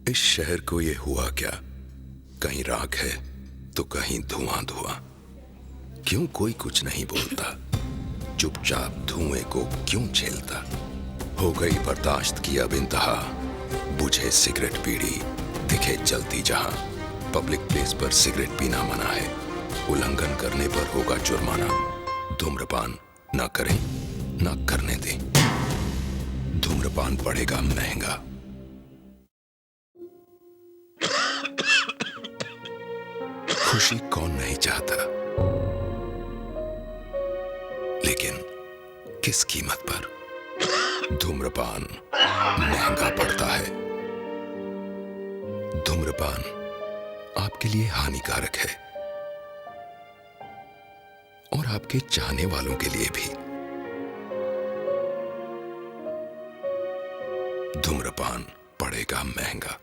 इस शहर को ये हुआ क्या, कहीं राख है तो कहीं धुआं धुआं। क्यों कोई कुछ नहीं बोलता, चुपचाप धुएं को क्यों झेलता। हो गई बर्दाश्त की अब इंतहा, बुझे सिगरेट बीड़ी दिखे जलती जहां। पब्लिक प्लेस पर सिगरेट पीना मना है, उल्लंघन करने पर होगा जुर्माना। धूम्रपान ना करें ना करने दें, धूम्रपान पड़ेगा महंगा। खुशी कौन नहीं चाहता, लेकिन किस कीमत पर। धूम्रपान महंगा पड़ता है। धूम्रपान आपके लिए हानिकारक है और आपके चाहने वालों के लिए भी। धूम्रपान पड़ेगा महंगा।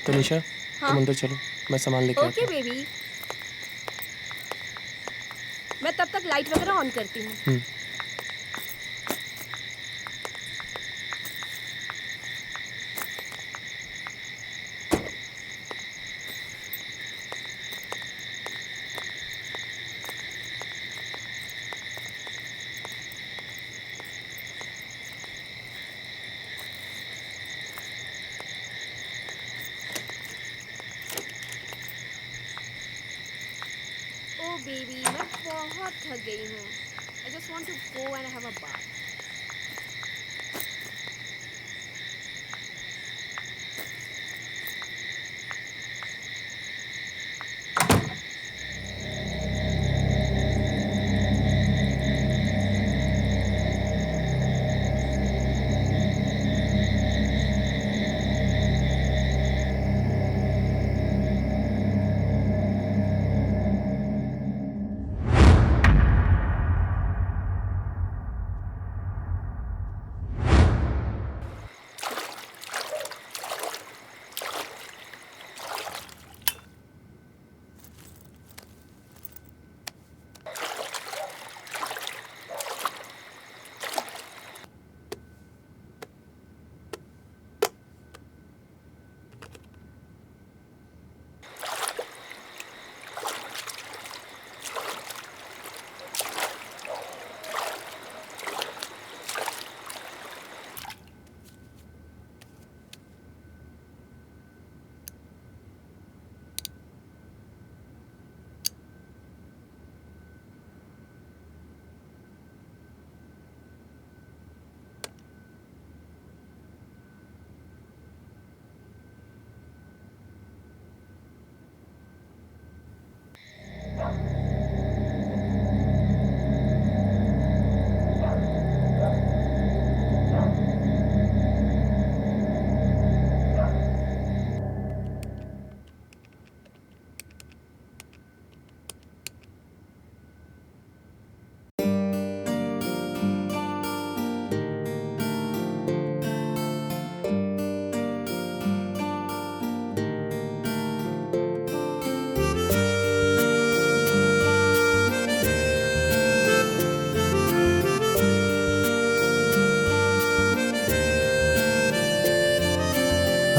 तनिषा, हाँ? तुम अंदर चलो, मैं सामान लेके आता ओके हूँ। बेबी, मैं तब तक लाइट वगैरह ऑन करती हूँ। बेबी मैं बहुत थक गई हूँ. I just want to go and have a bath.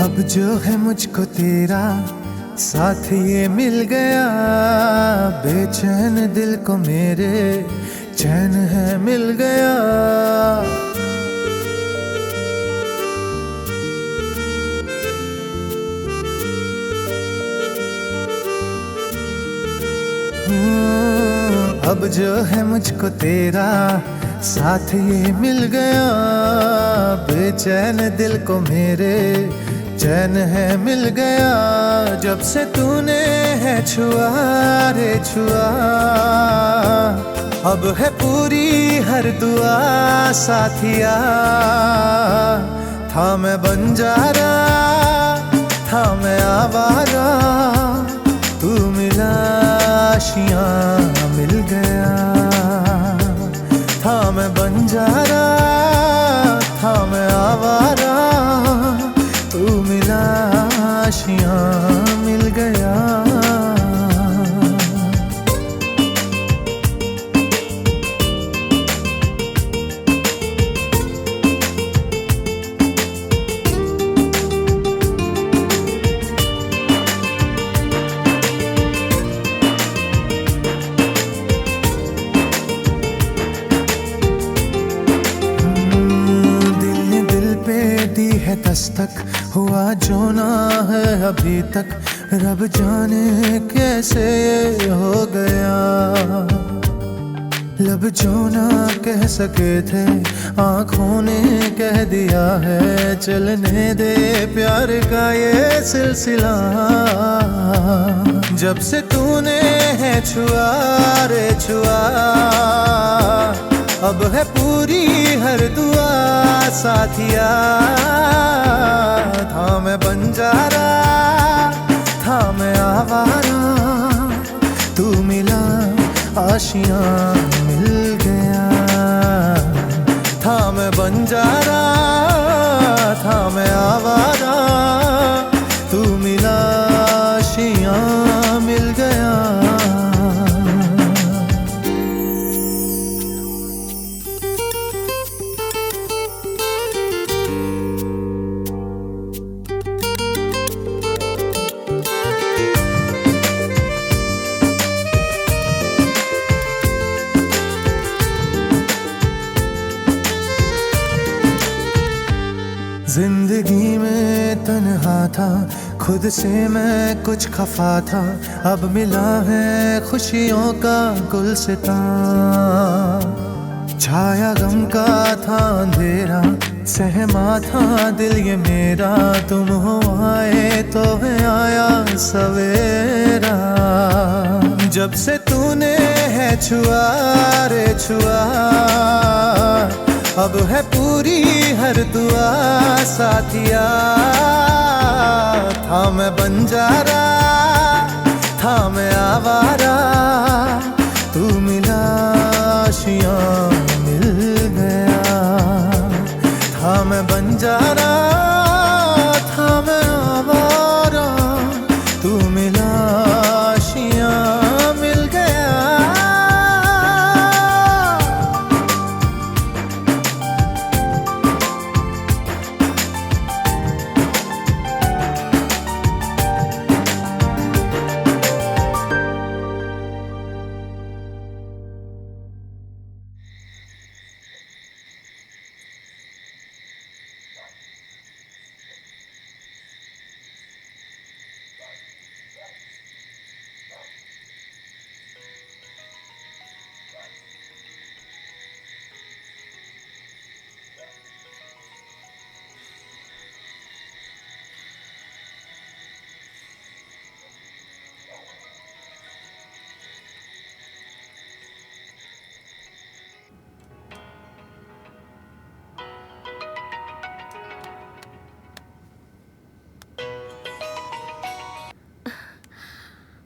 अब जो है मुझको तेरा साथ ये मिल गया, बेचैन दिल को मेरे चैन है मिल गया। अब जो है मुझको तेरा साथ ये मिल गया, बेचैन दिल को मेरे चैन है मिल गया। जब से तूने है छुआ रे छुआ, अब है पूरी हर दुआ साथिया। था मैं बंजारा था मैं आवारा, तू मिला आशियाँ मिल गया। था मैं बंजारा था मैं आवारा, तू मिला आशियाँ मिल गया। दस्तक हुआ जो ना है अभी तक, रब जाने कैसे ये हो गया। लब जो ना कह सके थे आँखों ने कह दिया है, चलने दे प्यार का ये सिलसिला। जब से तूने है छुआ रे छुआ, अब है पूरी हर दुआ साथिया। था मैं बंजारा था मैं आवारा, तू मिला आशियाँ मिल गया। था मैं बंजारा था मैं आवारा, तू मिला आशियाँ मिल गया। जिंदगी में तन्हा था खुद से मैं कुछ खफा था, अब मिला है खुशियों का गुलसितां। छाया गम का था अंधेरा, सहमा था दिल ये मेरा, तुम हो आए तो है आया सवेरा। जब से तूने है छुआ रे छुआ, अब है पूरी हर दुआ साथिया। था मैं बंजारा, था मैं आवारा, तू मिला आशियाँ मिल गया। था मैं बंजारा, था मैं आवारा, तू मिला आशियाँ मिल गया।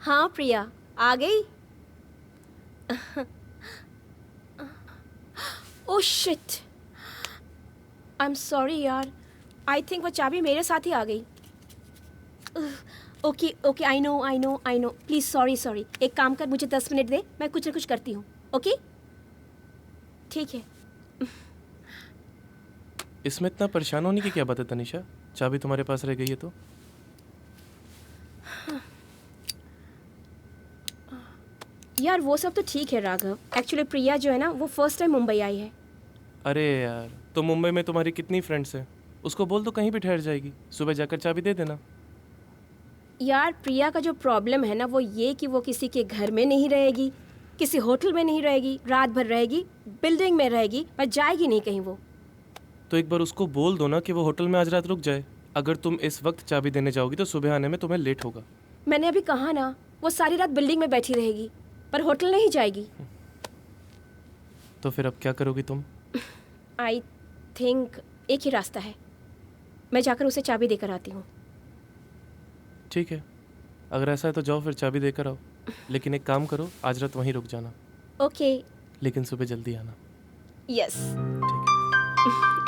हाँ प्रिया, आ गई? Oh shit, I am sorry यार, आई थिंक वो चाबी मेरे साथ ही आ गई। Okay okay, I know, please sorry. एक काम कर, मुझे 10 मिनट दे, मैं कुछ ना कुछ करती हूँ। ओके ठीक है। इसमें इतना परेशान होने की क्या बात है तनिषा? चाबी तुम्हारे पास रह गई है तो? यार वो सब तो ठीक है राघव, एक्चुअली प्रिया जो है ना, वो फर्स्ट टाइम मुंबई आई है। अरे यार, तो मुंबई में तुम्हारी कितनी फ्रेंड्स हैं? उसको बोल दो कहीं भी ठहर जाएगी, सुबह जाकर चाबी दे देना। यार प्रिया का जो प्रॉब्लम है ना, वो ये कि वो किसी के घर में नहीं रहेगी, किसी होटल में नहीं रहेगी, रात भर रहेगी, बिल्डिंग में रहेगी, पर जाएगी नहीं कहीं वो। तो एक बार उसको बोल दो ना कि वो होटल में आज रात रुक जाए। अगर तुम इस वक्त चाबी देने जाओगी तो सुबह आने में तुम्हें लेट होगा। मैंने अभी कहा ना, वो सारी रात बिल्डिंग में बैठी रहेगी, पर होटल नहीं जाएगी। तो फिर अब क्या करोगी तुम? आई थिंक एक ही रास्ता है, मैं जाकर उसे चाबी देकर आती हूँ। ठीक है, अगर ऐसा है तो जाओ फिर चाबी देकर आओ। लेकिन एक काम करो, आज रात वहीं रुक जाना। ओके। लेकिन सुबह जल्दी आना। यस। ठीक है।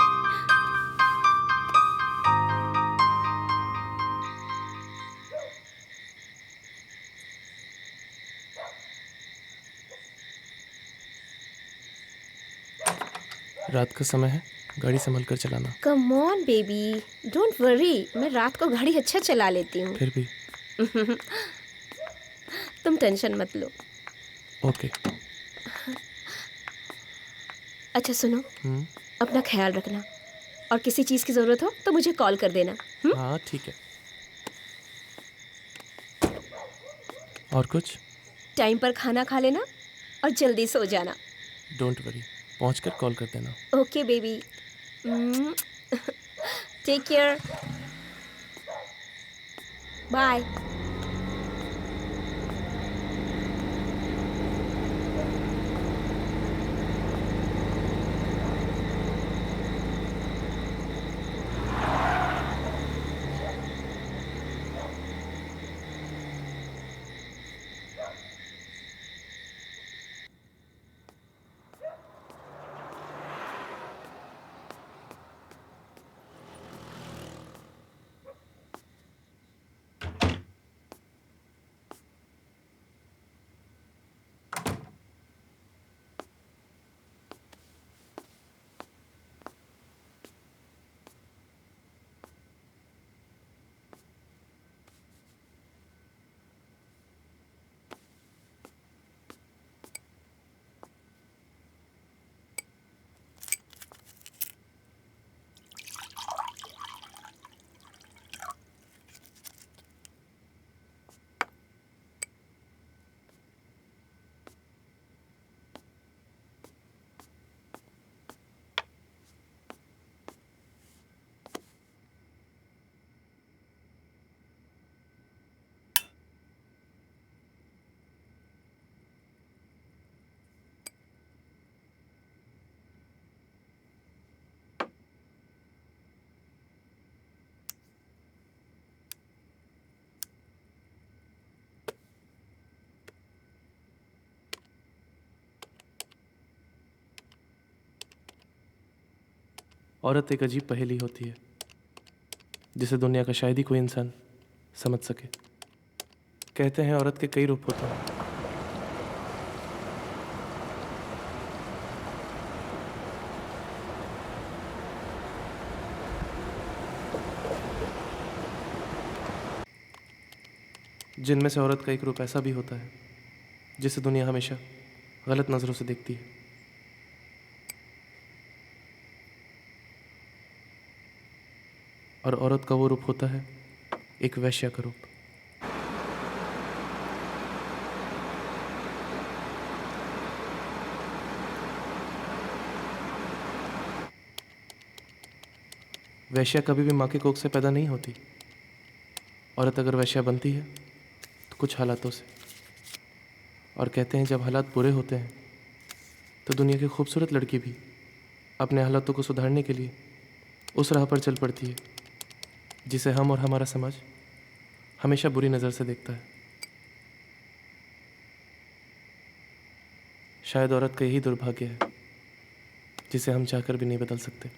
रात का समय है, गाड़ी संभल कर चलाना। Come on baby, don't worry, मैं रात को गाड़ी अच्छा चला लेती हूँ। फिर भी तुम टेंशन मत लो। ओके। अच्छा सुनो, अपना ख्याल रखना, और किसी चीज़ की ज़रूरत हो तो मुझे कॉल कर देना। हाँ ठीक है। और कुछ? टाइम पर खाना खा लेना और जल्दी सो जाना। डोंट वरी, पहुंचकर कॉल कर देना। Okay baby, take care, bye. औरत एक अजीब पहेली होती है जिसे दुनिया का शायद ही कोई इंसान समझ सके। कहते हैं औरत के कई रूप होते हैं। जिनमें से औरत का एक रूप ऐसा भी होता है जिसे दुनिया हमेशा गलत नज़रों से देखती है। और औरत का वो रूप होता है एक वैश्या का रूप। वैश्या कभी भी माँ की कोख से पैदा नहीं होती। औरत अगर वैश्या बनती है तो कुछ हालातों से। और कहते हैं जब हालात बुरे होते हैं तो दुनिया की खूबसूरत लड़की भी अपने हालातों को सुधारने के लिए उस राह पर चल पड़ती है जिसे हम और हमारा समाज हमेशा बुरी नज़र से देखता है। शायद औरत का यही दुर्भाग्य है जिसे हम चाहकर भी नहीं बदल सकते।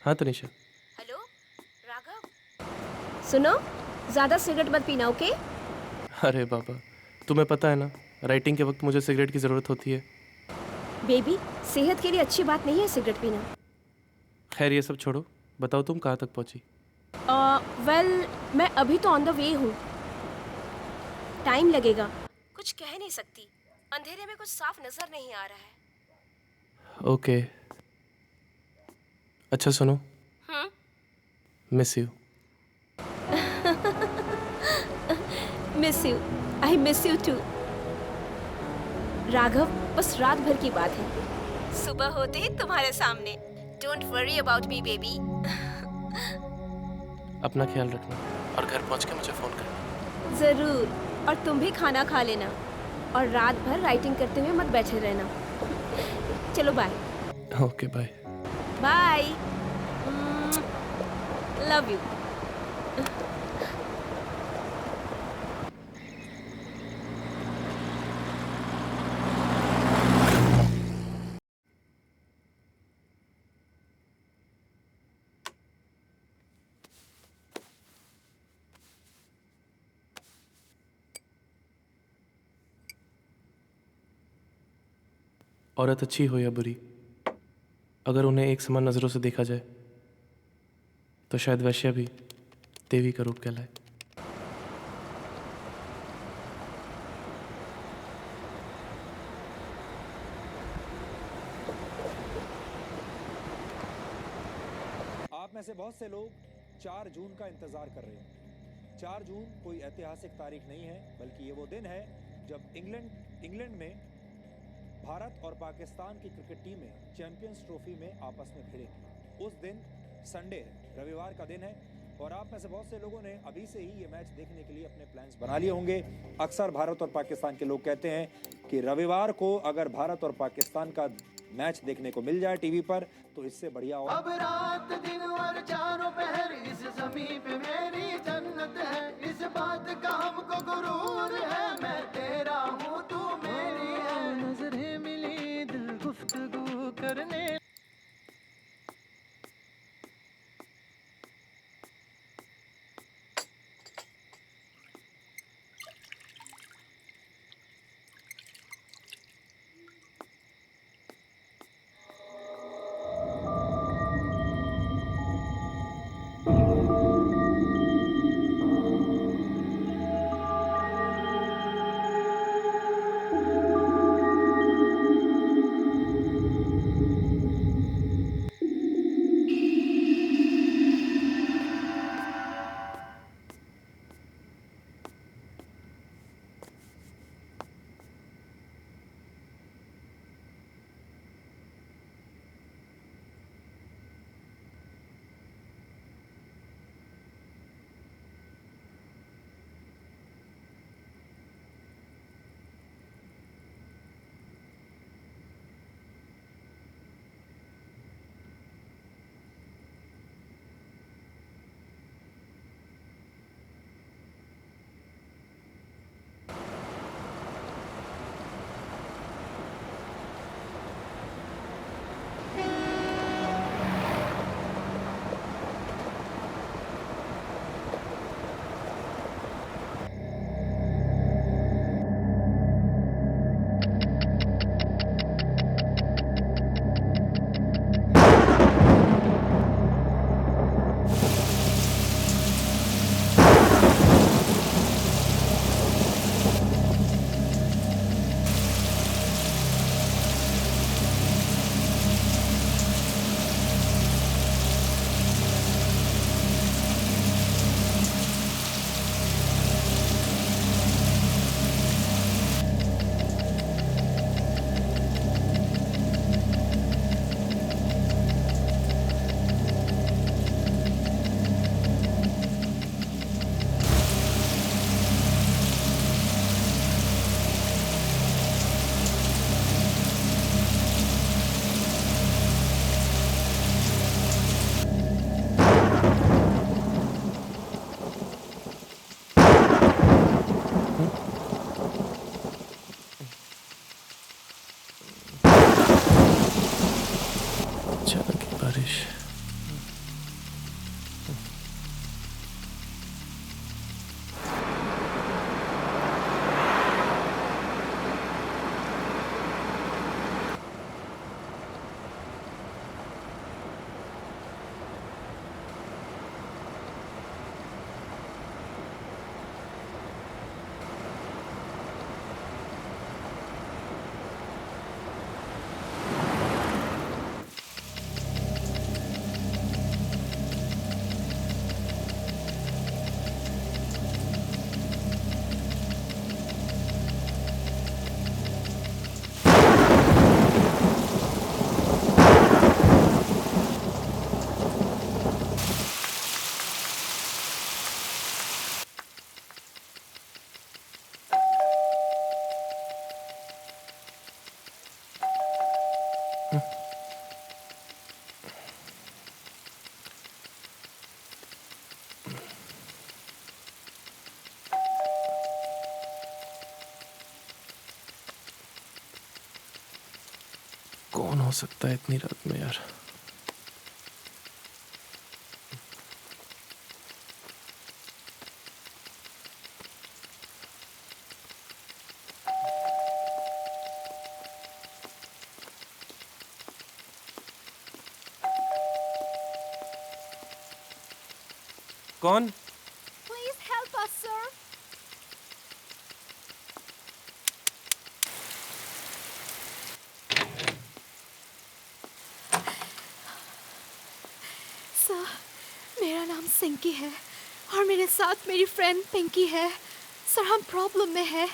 हाँ तनिषा। हेलो राघव, सुनो, ज़्यादा सिगरेट मत पीना, ओके? अरे बाबा, तुम्हें पता है ना राइटिंग के वक्त मुझे सिगरेट की ज़रूरत होती है। बेबी, सेहत के लिए अच्छी बात नहीं है सिगरेट पीना। खैर ये सब छोड़ो, बताओ तुम कहाँ तक पहुँची? वेल, मैं अभी तो ऑन द वे हूँ। टाइम लगेगा, कुछ कह नहीं सकती। अंधेरे में कुछ साफ नजर नहीं आ रहा है। ओके। अच्छा सुनो, miss you. Miss you, I miss you too. Raghav, बस रात भर की बात है, सुबह होते ही तुम्हारे सामने। Don't worry about me baby. अपना ख्याल रखना और घर पहुँच के मुझे फ़ोन करना। ज़रूर, और तुम भी खाना खा लेना और रात भर राइटिंग करते हुए मत बैठे रहना। चलो bye. Okay bye. Bye. Love you. औरत अच्छी हो या बुरी, अगर उन्हें एक समान नज़रों से देखा जाए तो शायद वैश्या भी देवी का रूप कहलाए। आप में से बहुत से लोग 4 जून का इंतजार कर रहे हैं। 4 जून कोई ऐतिहासिक तारीख नहीं है, बल्कि ये वो दिन है जब इंग्लैंड में भारत और पाकिस्तान की क्रिकेट टीमें चैंपियंस ट्रॉफी में आपस में भिड़ेंगी। उस दिन संडे है, रविवार का दिन है, और आप में से बहुत से लोगों ने अभी से ही ये मैच देखने के लिए अपने प्लान्स बना लिए होंगे। अक्सर भारत और पाकिस्तान के लोग कहते हैं कि रविवार को अगर भारत और पाकिस्तान का मैच देखने को मिल जाए टीवी पर तो इससे बढ़िया हो। अब रात दिन और चारों पहर इस ज़मीं पे मेरी जन्नत है। इस बात का हमको गुरूर है, मैं तेरा हूँ तू मेरी है। नजरें मिली दिल गुफ्तगू करने। हो सकता है इतनी रात में यार? कौन? Please help us, sir. Sir, मेरा नाम सिंकी है और मेरे साथ मेरी फ्रेंड पिंकी है। सर, हम प्रॉब्लम में है,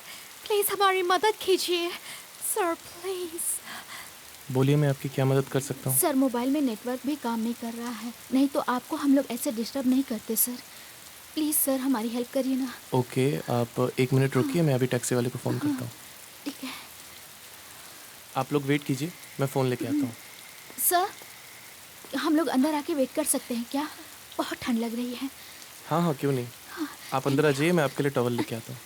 प्लीज़ हमारी मदद कीजिए सर, प्लीज़। बोलिए, मैं आपकी क्या मदद कर सकता हूँ? सर, मोबाइल में नेटवर्क भी काम नहीं कर रहा है, नहीं तो आपको हम लोग ऐसे डिस्टर्ब नहीं करते सर। प्लीज़ सर, हमारी हेल्प करिए ना। ओके, आप 1 मिनट रुकिए, मैं अभी टैक्सी वाले को फ़ोन करता हूँ। ठीक है आप लोग वेट कीजिए, मैं फ़ोन लेके आता हूँ। सर, हम लोग अंदर आके वेट कर सकते हैं क्या? बहुत ठंड लग रही है। हाँ हाँ, क्यों नहीं, आप अंदर आ जाइए, मैं आपके लिए टॉवल लेके आता हूँ।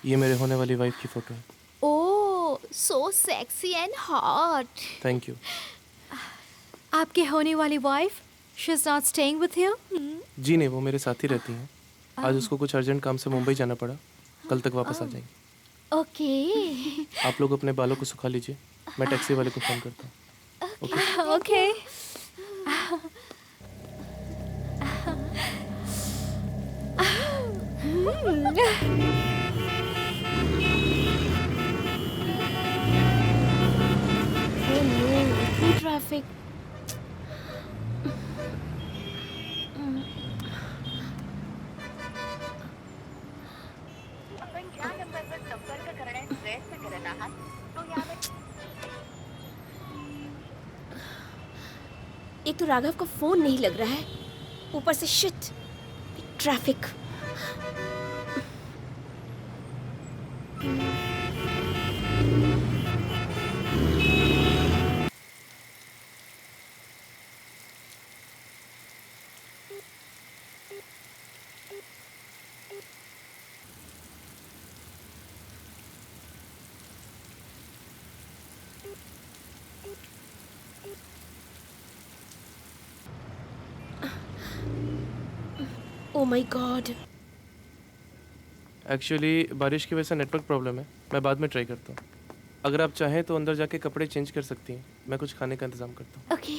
ये मेरे होने वाली वाइफ की फ़ोटो है। Oh, so sexy and hot. Thank you. आपके होने वाली wife, she is not staying with you? जी नहीं, वो मेरे साथ ही रहती हैं। आज उसको कुछ अर्जेंट काम से मुंबई जाना पड़ा, कल तक वापस आ जाएंगी। ओके आप लोग अपने बालों को सुखा लीजिए, मैं टैक्सी वाले को फ़ोन करता हूँ। ओके? ओके। ट्रैफिक। आपण ज्या नंबरवर संपर्क करण्यास प्रयत्न करत आहात तो यावर एक तो राघव का फोन नहीं लग रहा है, ऊपर say shit traffic. Oh my God. Actually बारिश की वजह से नेटवर्क प्रॉब्लम है, मैं बाद में ट्राई करता हूँ। अगर आप चाहें तो अंदर जाके कपड़े चेंज कर सकती हैं, मैं कुछ खाने का इंतज़ाम करता हूँ। ओके।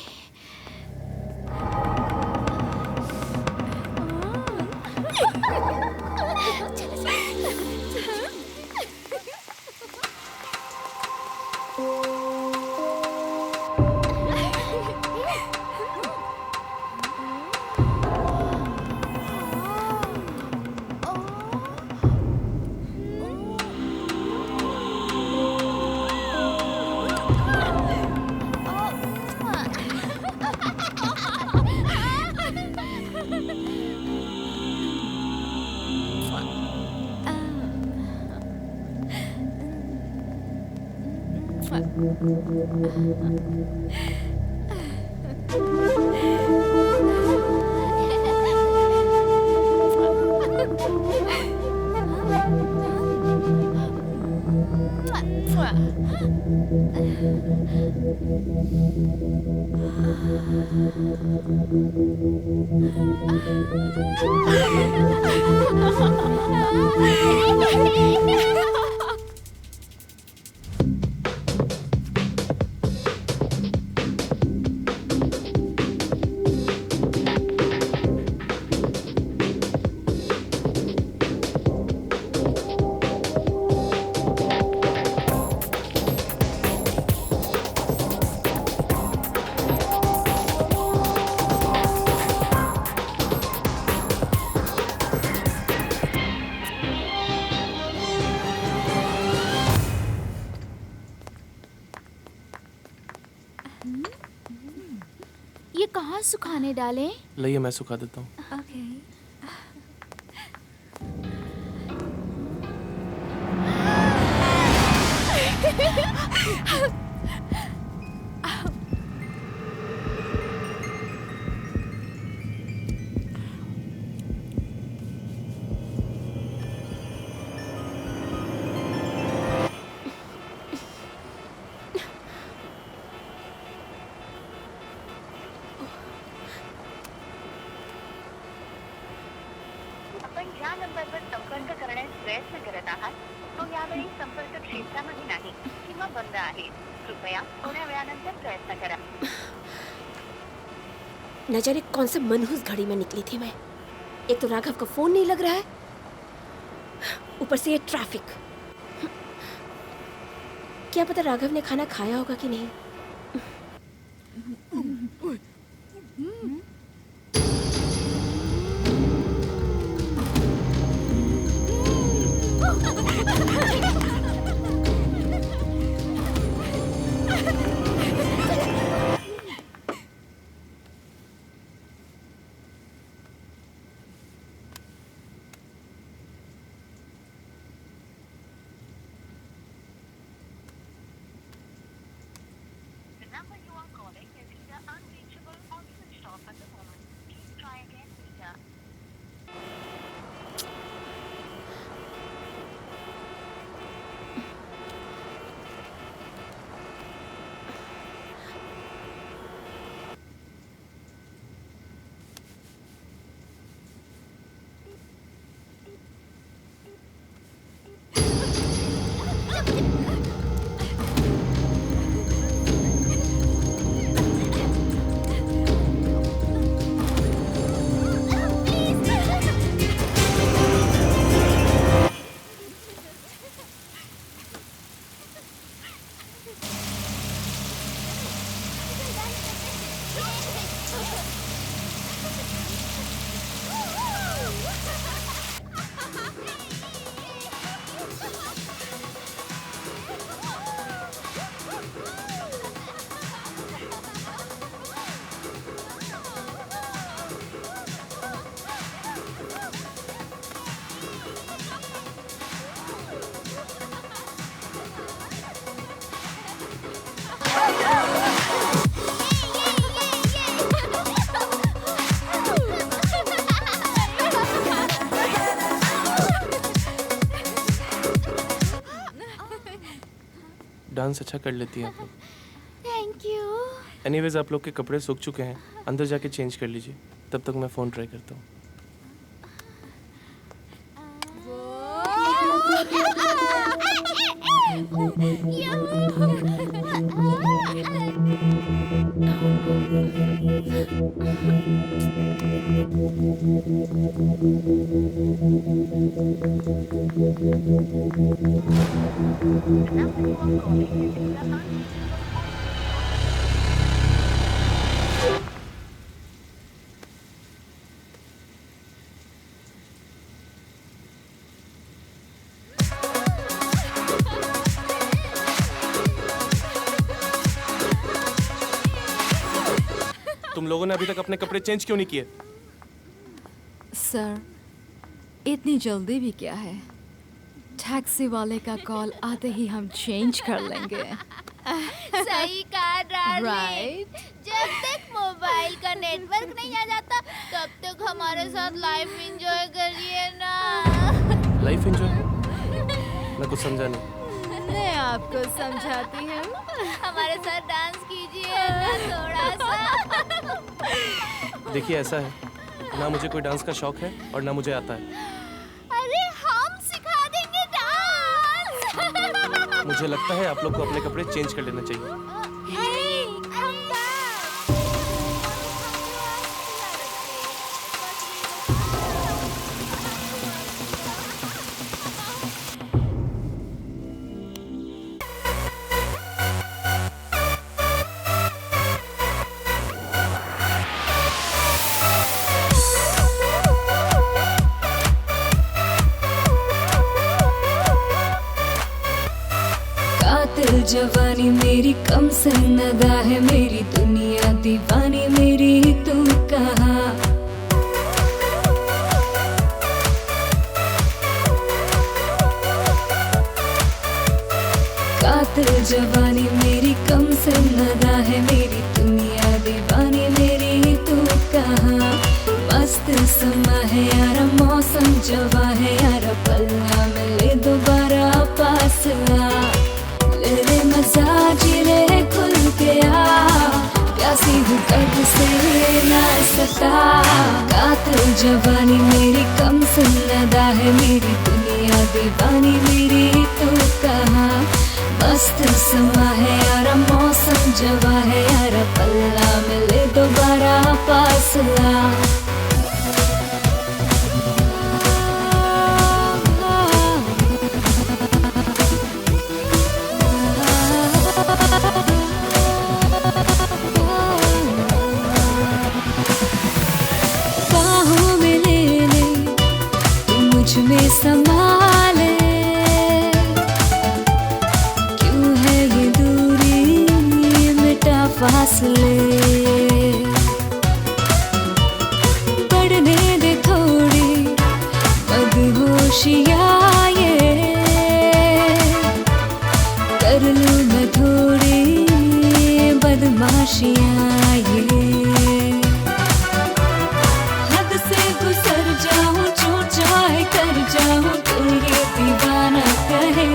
कहाँ सुखाने डालें? लाइए मैं सुखा देता हूँ। ओके। आपण ज्या नंबरवर संपर्क करण्यास प्रयत्न करत आहात तो यावेळी संपर्क क्षेत्रामध्ये नाही किंवा बंद आहे. कृपया थोड्या वेळानंतर प्रयत्न करा. न जाने कौन से मनहूस घड़ी में निकली थी मैं. एक तो राघव का फोन नहीं लग रहा है, ऊपर से ये ट्रैफिक. क्या पता राघव ने खाना खाया होगा कि नहीं. The number you are calling is either unreachable or switched off at the moment. Please try again later. Dance अच्छा कर लेती हैं आप लोग. Thank you. एनीवेज आप लोग के कपड़े सूख चुके हैं, अंदर जाके चेंज कर लीजिए. तब तक मैं फ़ोन ट्राई करता हूँ. तुम लोगों ने अभी तक अपने कपड़े चेंज क्यों नहीं किए? सर, इतनी जल्दी भी क्या है? टैक्सी वाले का कॉल आते ही हम चेंज कर लेंगे. सही कहा डार्लिंग. राइट. जब तक मोबाइल का नेटवर्क नहीं आ जाता तब तक हमारे साथ लाइफ एंजॉय करिए ना. Life enjoy? मैं कुछ समझा नहीं. मैं आपको समझाती हूँ. हमारे साथ डांस कीजिए ना थोड़ा सा. देखिए ऐसा है, ना मुझे कोई डांस का शौक है और ना मुझे आता है. अरे हम सिखा देंगे डांस. मुझे लगता है आप लोग को अपने कपड़े चेंज कर लेना चाहिए. कातिल जवानी मेरी कम सन्नदा है, मेरी दुनिया दीवानी मेरी तू कहाँ। कातिल जवानी मेरी कम सन्नदा है, मेरी दुनिया दीवानी मेरी तू कहाँ। मस्त समा है यार मौसम जवा है यार, पलना मिले दोबारा पास आ। ले ले मजा जी ले खुल के आ, प्यासी हूँ कब से ना सता। कातिल जवानी मेरी कम सन्नदा है, मेरी दुनिया दीवानी मेरी तू कहाँ। मस्त समा है यार मौसम जवा है यार, पल्ला मिले दोबारा पास आ। बाहों में ले ले तू मुझ में समा ले, फासले पढ़ने दे थोड़ी मदहोशियाँ ये, कर लूँ मैं थोड़ी बदमाशियाँ ये। हद से गुजर जाऊँ जो चाहे कर जाऊँ, तू ये दीवाना कहे।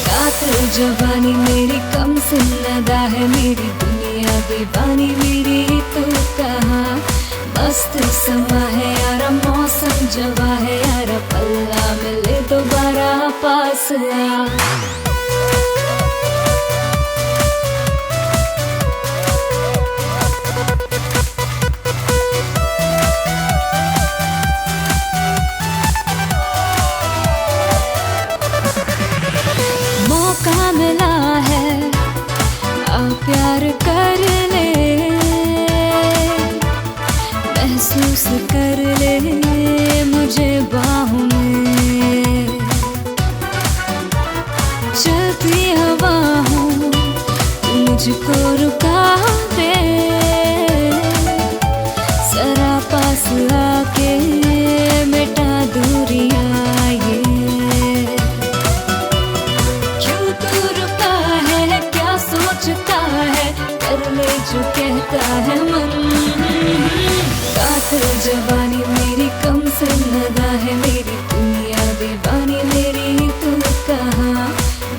कातिल जवानी मेरी कम सन्नदा है, मेरी दुनिया दीवानी मेरी तू कहाँ। मस्त समा है यार मौसम जवा है यार, पल्ला मिले दोबारा पास आ। मौका मिला है अब प्यार कर ले, महसूस कर ले मुझे बाहों में। चलती हवा हूँ मुझको रुका दे, जरा पास आके मिटा दूरियां ये। सोचता है कर ले जो कहता है मन। कातिल जवानी मेरी कम सन्नदा है, मेरी दुनिया दीवानी मेरी तू कहाँ।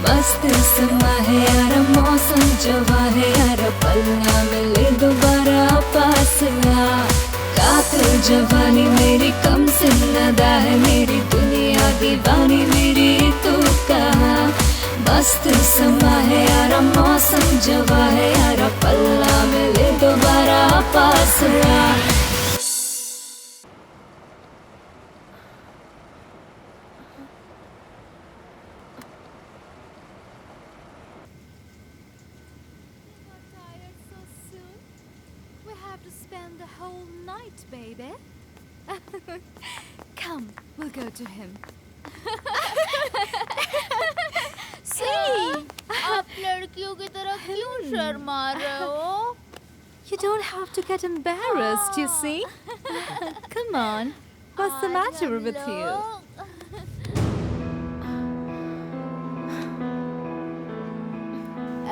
मस्त समा है यार मौसम जवा है यार, पलना मिले दोबारा पास आ। कातिल जवानी मेरी कम सन्नदा है, मेरी दुनिया दीवानी मेरी तू कहाँ। मस्त समा है यार मौसम जवा है यार, पल्ला मिले दोबारा पास आ। We have to spend the whole night, baby. Come, we'll go to him. आप लड़कियों की तरह क्यों शर्मा रहे हो? You don't have to get embarrassed, you see. Come on, what's the matter with you?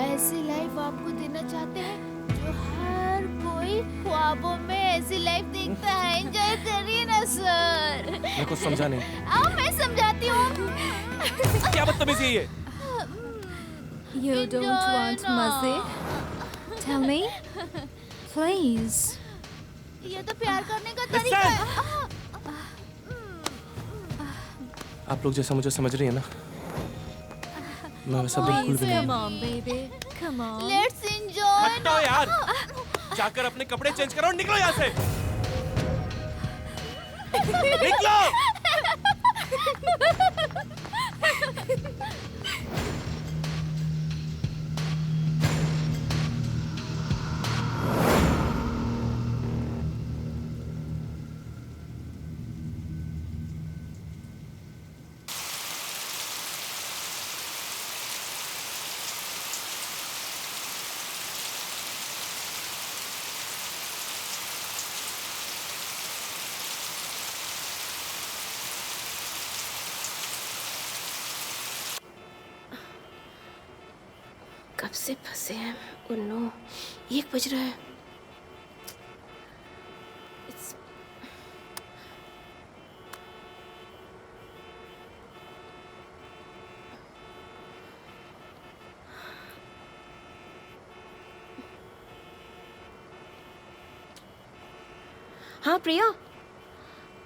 ऐसी लाइफ आपको देना चाहते हैं जो हर कोई ख्वाबों में ऐसी लाइफ देखता है। एंजॉय करिए ना सर। मैं कुछ समझा नहीं। आओ मैं समझाती हूँ। क्या बदतमीजी है ये? You don't want मजे? Tell me, please. ये तो प्यार करने का तरीका है। आप लोग जैसा मुझे समझ रही है ना, मैं वैसा बिल्कुल भी नहीं। Come on, baby. Come on. Let's enjoy. हटो यार, जाकर अपने कपड़े चेंज करो, निकलो यहाँ से। निकलो। कब से फंसे हैं? ओह नो, 1 बज रहा है। हाँ प्रिया,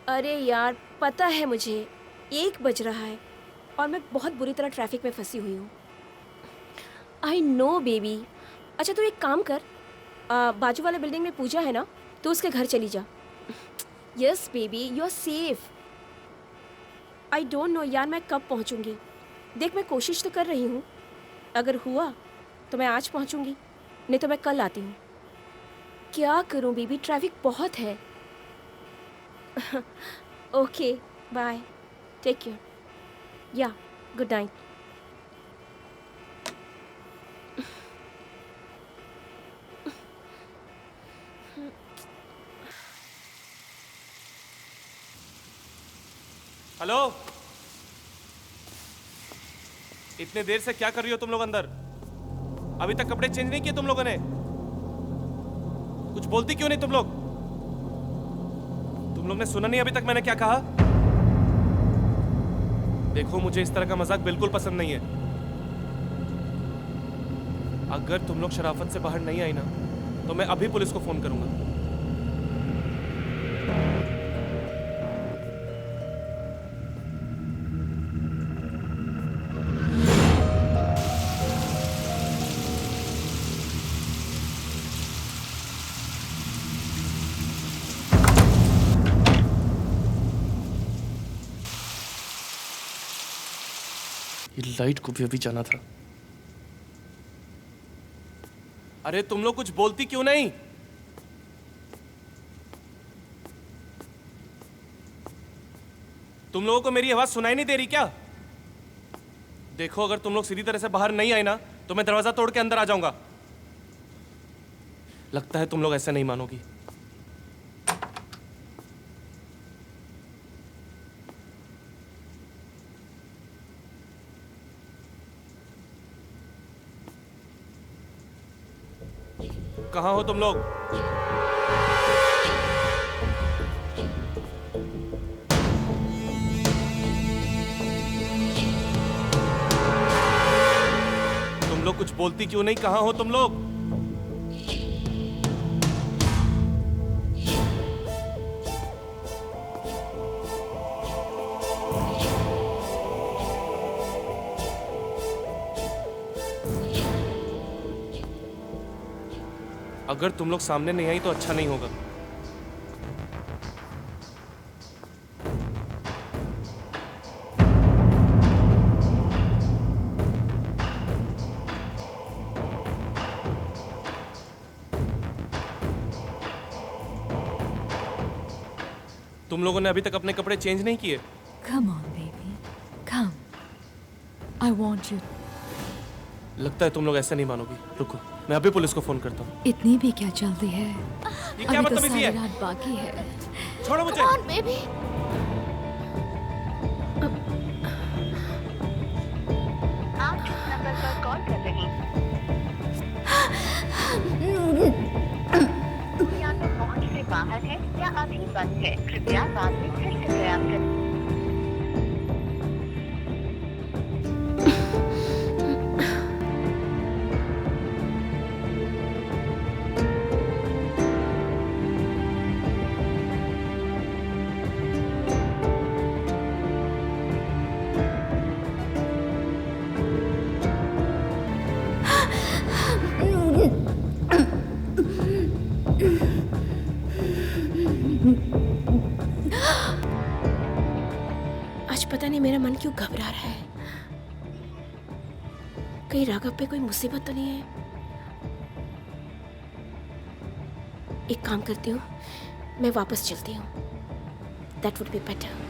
अरे यार पता है मुझे 1 बज रहा है और मैं बहुत बुरी तरह ट्रैफिक में फंसी हुई हूँ। I know baby. अच्छा तू एक काम कर, बाजू वाले बिल्डिंग में पूजा है ना, तो उसके घर चली जा। Yes baby, you are safe. I don't know यार मैं कब पहुँचूँगी। देख मैं कोशिश तो कर रही हूँ, अगर हुआ तो मैं आज पहुँचूँगी, नहीं तो मैं कल आती हूँ। क्या करूँ बेबी, ट्रैफिक बहुत है। ओके बाय, टेक केयर, या गुड नाइट। हेलो, इतने देर से क्या कर रही हो तुम लोग अंदर? अभी तक कपड़े चेंज नहीं किए तुम लोगों ने? कुछ बोलती क्यों नहीं तुम लोग? तुम लोग ने सुना नहीं अभी तक मैंने क्या कहा? देखो मुझे इस तरह का मजाक बिल्कुल पसंद नहीं है। अगर तुम लोग शराफत से बाहर नहीं आई ना, तो मैं अभी पुलिस को फोन करूंगा। ये लाइट को भी अभी जाना था। अरे तुम लोग कुछ बोलती क्यों नहीं? तुम लोगों को मेरी आवाज सुनाई नहीं दे रही क्या? देखो अगर तुम लोग सीधी तरह से बाहर नहीं आए ना, तो मैं दरवाजा तोड़ के अंदर आ जाऊंगा। लगता है तुम लोग ऐसे नहीं मानोगी। कहाँ हो तुम लोग? तुम लोग कुछ बोलती क्यों नहीं? कहाँ हो तुम लोग? अगर तुम लोग सामने नहीं आई तो अच्छा नहीं होगा। तुम लोगों ने अभी तक अपने कपड़े चेंज नहीं किए? Come on, baby. Come. I want you. लगता है तुम लोग ऐसे नहीं मानोगी। रुको, मैं अभी पुलिस को फोन करता हूँ। इतनी भी क्या जल्दी है? ये क्या अभी तो बदतमीजी सारी है? रात बाकी है। छोड़ो मुझे। Come on, baby. आप जिस नंबर पर कॉल कर रहे हैं या तो पहुंच से बाहर है या अभी बंद है। कृपया बाद में फिर से प्रयास करें। आज पता नहीं मेरा मन क्यों घबरा रहा है। कहीं राघव पे कोई मुसीबत तो नहीं है? एक काम करती हूँ, मैं वापस चलती हूँ। That would be better.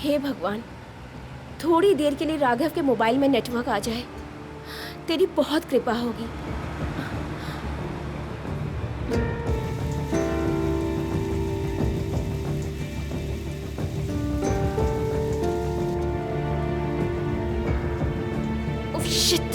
हे भगवान, थोड़ी देर के लिए राघव के मोबाइल में नेटवर्क आ जाए, तेरी बहुत कृपा होगी। Oh shit.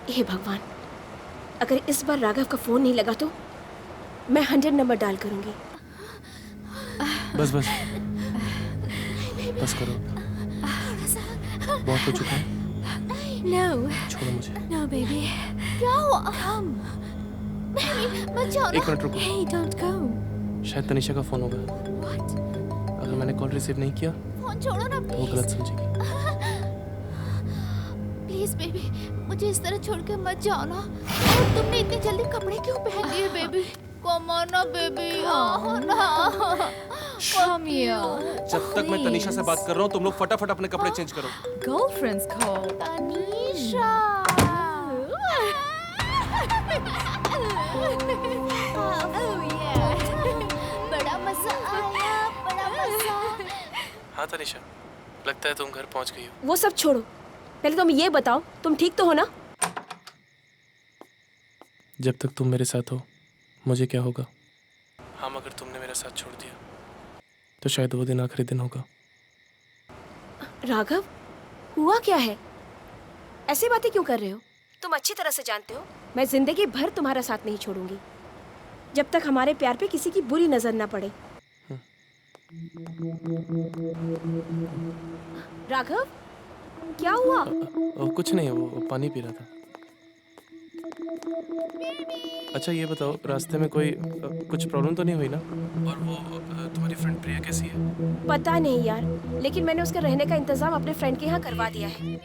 हे भगवान, अगर इस बार राघव का फोन नहीं लगा तो मैं 100 नंबर डायल करूंगी। बस बस बस करो, बहुत हो चुका है। No, छोड़ो मुझे। no, baby. Go. Come. Baby, मत जाओ ना। एक मिनट रुको। Hey, don't go. शायद तनिषा का फोन होगा। What? अगर मैंने कॉल रिसीव नहीं किया फोन छोड़ो ना, तो वो please. गलत समझेगी। Please, baby. मुझे इस तरह छोड़ के मत जाओ ना। और तुमने इतनी जल्दी कपड़े क्यों पहन लिए, baby? Come on ना, baby. आओ ना। Come here. जब तक मैं तनिषा से बात कर रहा हूँ, तुम लोग फटाफट अपने कपड़े चेंज करो। Girlfriend's call. Tanisha. Oh yeah. बड़ा मजा आया, बड़ा मजा। हाँ तनिषा, लगता है तुम घर पहुँच गई हो। वो सब छोड़ो, पहले तुम ये बताओ, तुम ठीक तो हो ना? जब तक तुम मेरे साथ हो, मुझे क्या होगा? हाँ, मगर तुमने मेरा साथ छोड़ दिया तो शायद वो दिन आखिरी दिन होगा। राघव, हुआ क्या है? ऐसी बातें क्यों कर रहे हो? तुम अच्छी तरह से जानते हो मैं जिंदगी भर तुम्हारा साथ नहीं छोड़ूंगी, जब तक हमारे प्यार पे किसी की बुरी नजर ना पड़े। राघव, क्या हुआ? कुछ नहीं है, वो पानी पी रहा था। अच्छा ये बताओ, रास्ते में कोई कुछ प्रॉब्लम तो नहीं हुई ना? और वो तुम्हारी फ्रेंड प्रिया कैसी है? पता नहीं यार, लेकिन मैंने उसके रहने का इंतजाम अपने फ्रेंड के यहाँ करवा दिया है।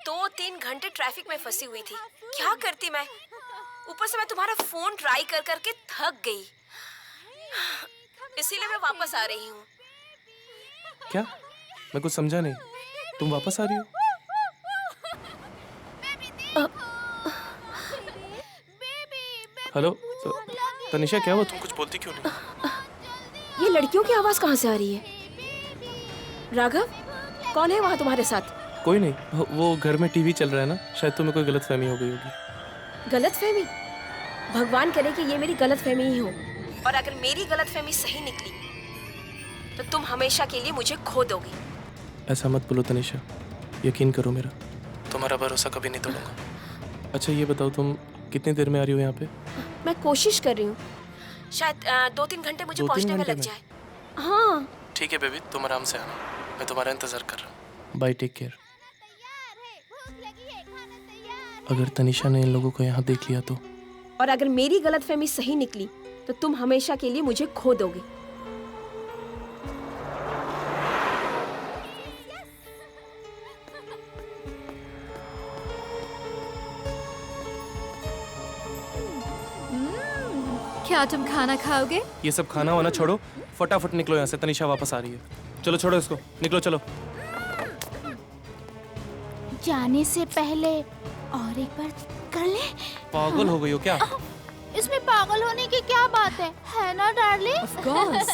2-3 घंटे ट्रैफिक में फंसी हुई थी, क्या करती मैं? ऊपर से मैं तुम्हारा फोन ट्राई कर करके थक गई, इसीलिए मैं वापस आ रही हूँ। क्या? मैं कुछ समझा नहीं, तुम वापस आ रही हो? हेलो तनिषा, क्या हुआ? तुम कुछ बोलती क्यों नहीं? ये लड़कियों की आवाज कहाँ से आ रही है? राघव, कौन है वहाँ तुम्हारे साथ? कोई नहीं, वो घर में टीवी चल रहा है ना, शायद तुम्हें कोई गलतफहमी हो गई होगी। गलतफहमी? भगवान करे कि ये मेरी गलतफहमी ही हो, और अगर मेरी गलतफहमी सही निकली तो तुम हमेशा के लिए मुझे खो दोगी। ऐसा मत बोलो तनिषा, यकीन करो मेरा, तुम्हारा भरोसा कभी नहीं तोड़ूंगा। अच्छा ये बताओ, तुम कितनी देर में आ रही हो यहाँ पे? मैं कोशिश कर रही हूँ, शायद 2-3 घंटे मुझे पहुँचने में लग जाए। हाँ ठीक है बेबी, तुम आराम से आना, मैं तुम्हारा इंतजार कर रहा हूँ। Bye, take care. अगर तनिषा ने इन लोगों को यहाँ देख लिया तो? और अगर मेरी गलतफहमी सही निकली तो तुम हमेशा के लिए मुझे खो दोगे। क्या तुम खाना खाओगे? ये सब खाना वाना छोड़ो, फटाफट निकलो यहाँ से, तनिषा वापस आ रही है। चलो छोड़ो इसको, निकलो चलो। जाने से पहले और एक बार कर ले। पागल हो गई हो क्या? इसमें पागल होने की क्या बात है ना darling? Of course.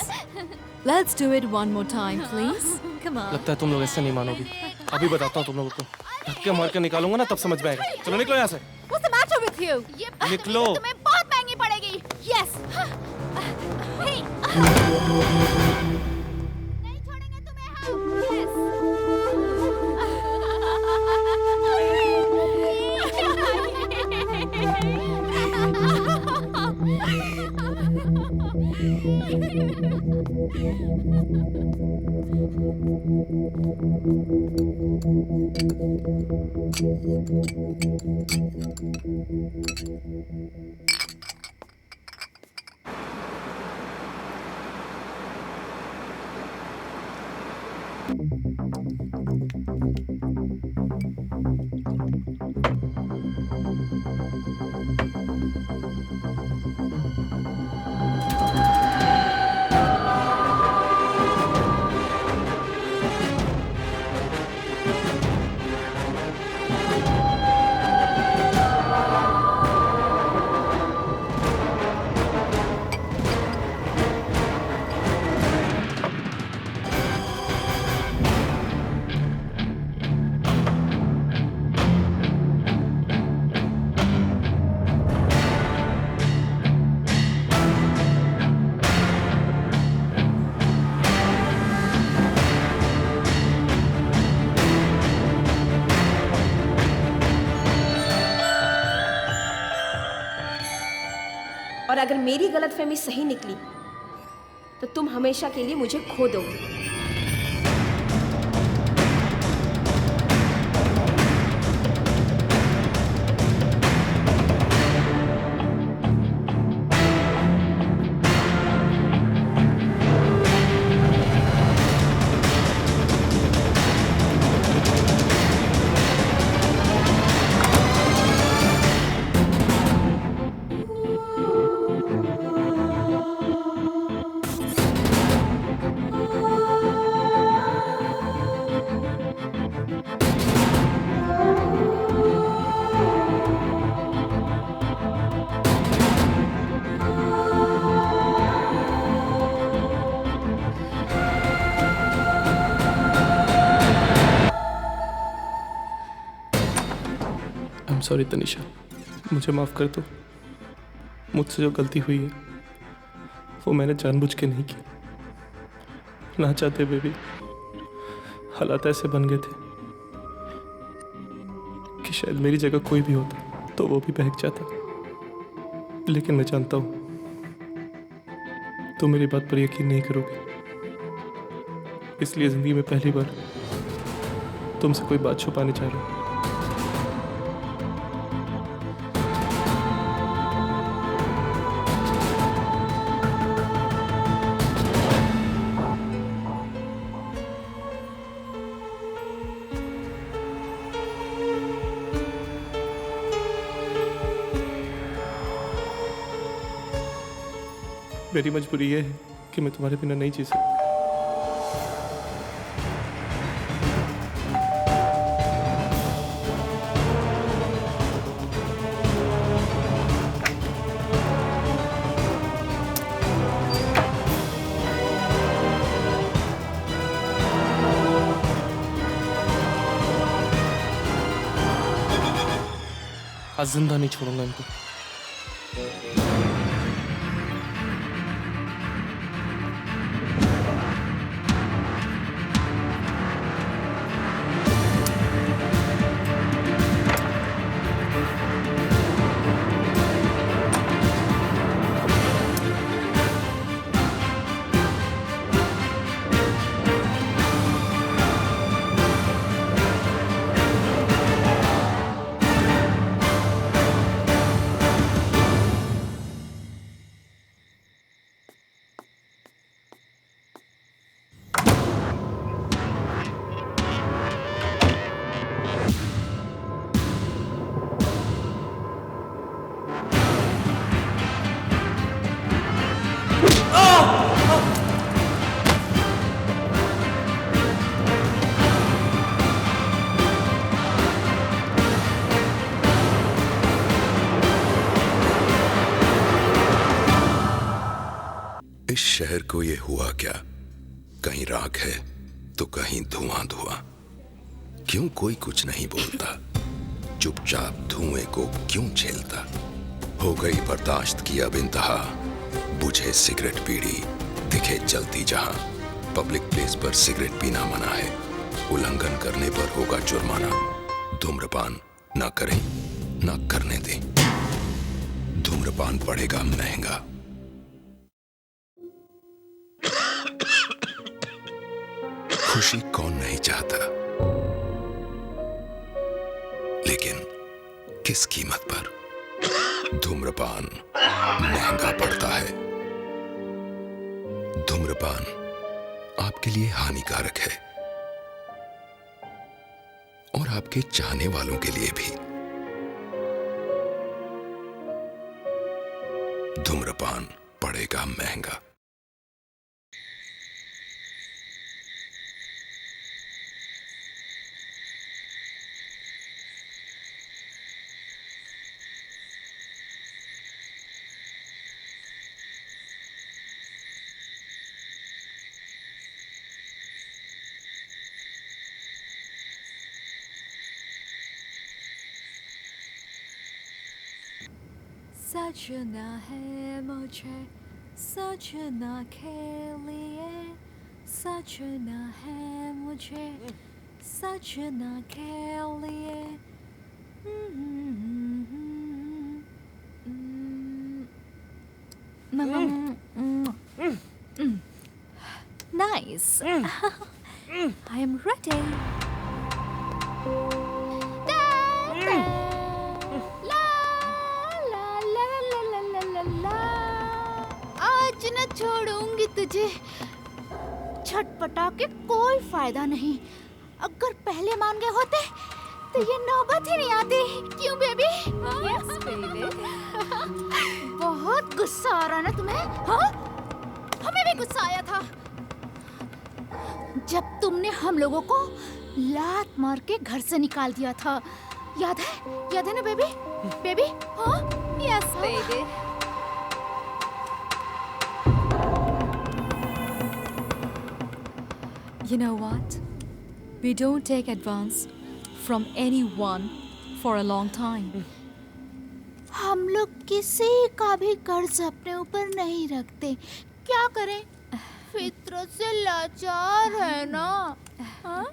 Let's do it one more time, please. Come on. लगता है तुम लोग ऐसे नहीं मानोगी, अभी बताता हूँ तुम लोगों को, धक्के मार के निकालूंगा ना, तब समझ में आएगा। चलो निकलो यहाँ से। What's the matter with you? ये निकलो। तुम्हें बहुत महंगी पड़ेगी। Yes. Hey. नहीं छोड़ेंगे तुम्हें हम। Yes. और अगर मेरी गलतफहमी सही निकली तो तुम हमेशा के लिए मुझे खो दोगे। सॉरी तनिषा, मुझे माफ़ कर दो। मुझसे जो गलती हुई है वो मैंने जानबूझ के नहीं की। ना चाहते हुए भी हालात ऐसे बन गए थे कि शायद मेरी जगह कोई भी होता तो वो भी बहक जाता। लेकिन मैं जानता हूँ तुम मेरी बात पर यकीन नहीं करोगे, इसलिए ज़िंदगी में पहली बार तुमसे कोई बात छुपाने चाह रहा हूँ। मेरी मजबूरी ये है कि मैं तुम्हारे बिना नहीं जी सकता। आज जिंदा नहीं छोड़ूंगा इनको। इस शहर को ये हुआ क्या, कहीं राख है तो कहीं धुआं धुआं। क्यों कोई कुछ नहीं बोलता, चुपचाप धुएं को क्यों झेलता। हो गई बर्दाश्त की अब इंतहा, बुझे सिगरेट बीड़ी दिखे जलती जहां। पब्लिक प्लेस पर सिगरेट पीना मना है, उल्लंघन करने पर होगा जुर्माना। धूम्रपान ना करें ना करने दें, धूम्रपान पड़ेगा महंगा। खुशी कौन नहीं चाहता, लेकिन किस कीमत पर। धूम्रपान महंगा पड़ता है। धूम्रपान आपके लिए हानिकारक है और आपके चाहने वालों के लिए भी। धूम्रपान पड़ेगा महंगा। सजना है मुझे सजना के लिए, सजना है मुझे सजना के लिए। place. I am ready. आज न छोड़ूंगी तुझे, छटपटा के कोई फायदा नहीं। अगर पहले मान गए होते तो ये नौबत ही नहीं आती। क्यों बेबी? Yes, baby. बहुत गुस्सा आ रहा ना तुम्हें? हाँ? हमें भी गुस्सा आया था जब तुमने हम लोगों को लात मार के घर से निकाल दिया था। याद है ना बेबी? बेबी? हाँ? Yes, baby. You know what? We don't take advance from anyone for a long time. हम लोग किसी का भी कर्ज अपने ऊपर नहीं रखते। क्या करें? फितरत से लाचार है ना। हाँ?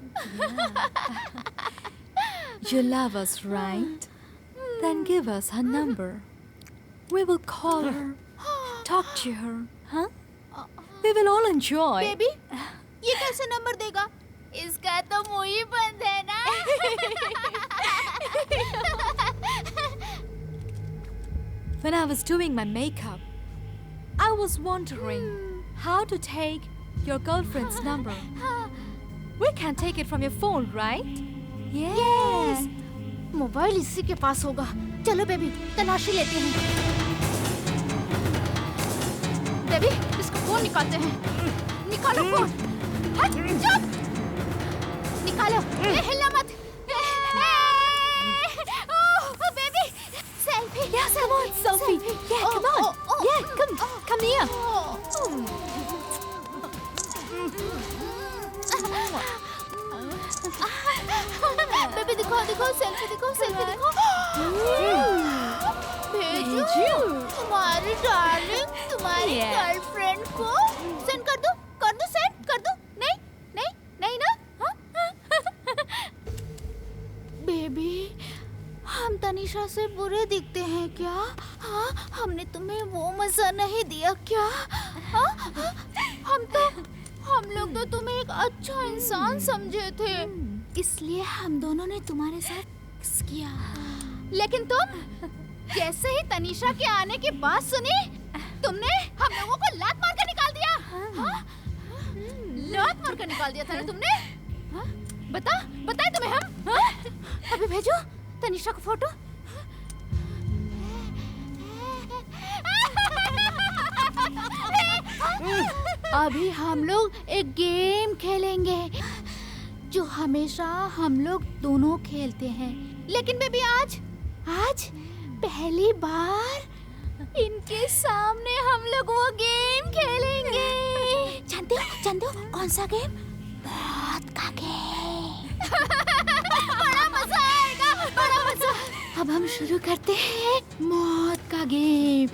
You love us, right? Then give us her number. We will call her, talk to her, huh? We will all enjoy. Baby, ये कैसे नंबर देगा? इसका तो मुंह ही बंद है ना। When I was doing my makeup, I was wondering how to take your girlfriend's number. We can take it from your phone, right? Yes. Mobile इसी के पास होगा। चलो बेबी, तलाशी लेते हैं। बेबी, इसका फोन निकालते हैं। निकालो फोन। हट, चुप। निकालो। हिलना मत। Oh, baby, selfie. Yes, come on, selfie. Yeah, come on. Yeah, come here. Baby दिखाओ, सेल्फी दिखाओ। भेजो तुम्हारी डार्लिंग, तुम्हारी गर्लफ्रेंड को सेंड कर दो। नहीं ना? हाँ? बेबी, हम तनीषा से बुरे दिखते हैं क्या? हाँ, हमने तुम्हें वो मजा नहीं दिया क्या? हाँ? हम लोग तो तुम्हें एक अच्छा इंसान समझे थे, इसलिए हम दोनों ने तुम्हारे साथ सेक्स किया। लेकिन तुम जैसे ही तनीषा के आने की बात सुनी, तुमने हम लोगों को लात मार कर निकाल दिया। हाँ? लात मार कर निकाल दिया था ना तुमने? हाँ? बताए तुम्हें हम? हाँ? अभी भेजो तनीषा को फोटो। अभी हम लोग एक गेम खेलेंगे जो हमेशा हम लोग दोनों खेलते हैं। लेकिन बेबी आज पहली बार इनके सामने हम लोग वो गेम खेलेंगे। जानते हो कौन सा गेम? मौत का गेम। बड़ा मजा आएगा, बड़ा मजा। अब हम शुरू करते हैं मौत का गेम।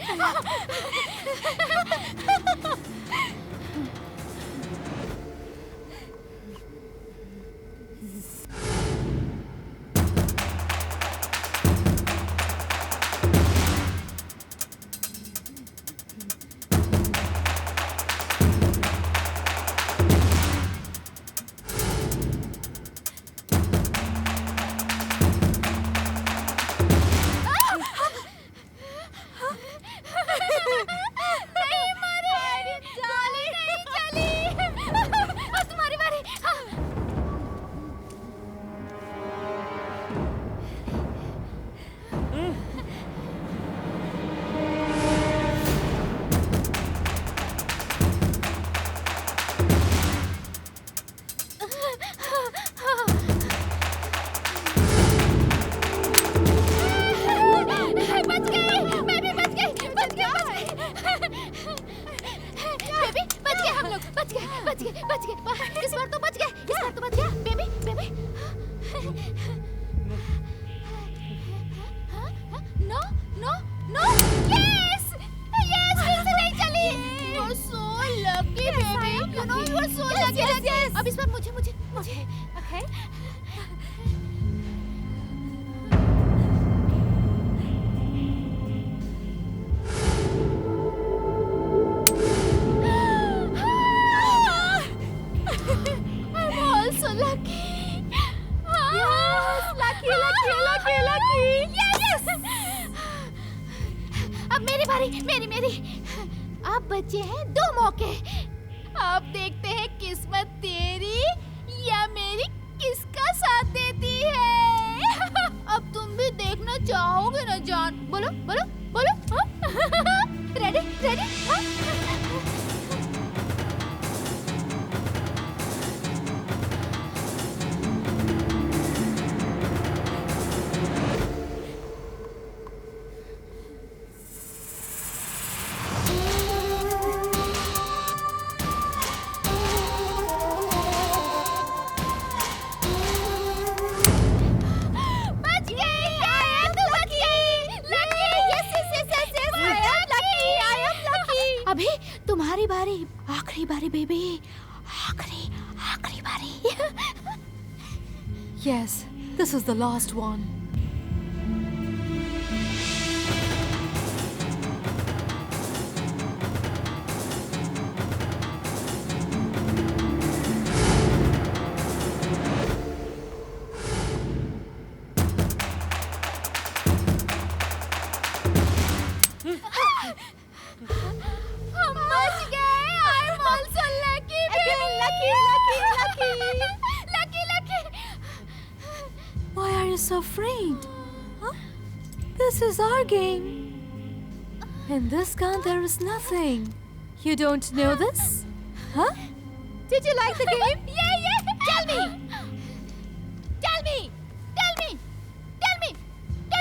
बच गए। इस बार तो बच गया बेबी। नो यस फिर से नहीं चली। You are so lucky baby, you know you are so lucky. अब इस बार मुझे ओके बारी मेरी। आप बचे हैं 2 मौके। आप देखते हैं किस्मत तेरी या मेरी किसका साथ देती है। अब तुम भी देखना चाहोगे ना जान? बोलो बोलो बोलो। Ready ready? अभी तुम्हारी बारी, आखिरी बारी बेबी, आखिरी बारी। Yes, this is the last one. Why are you so afraid? Huh? This is our game. In this gun there is nothing. You don't know this? Huh? Did you like the game? Yeah. Tell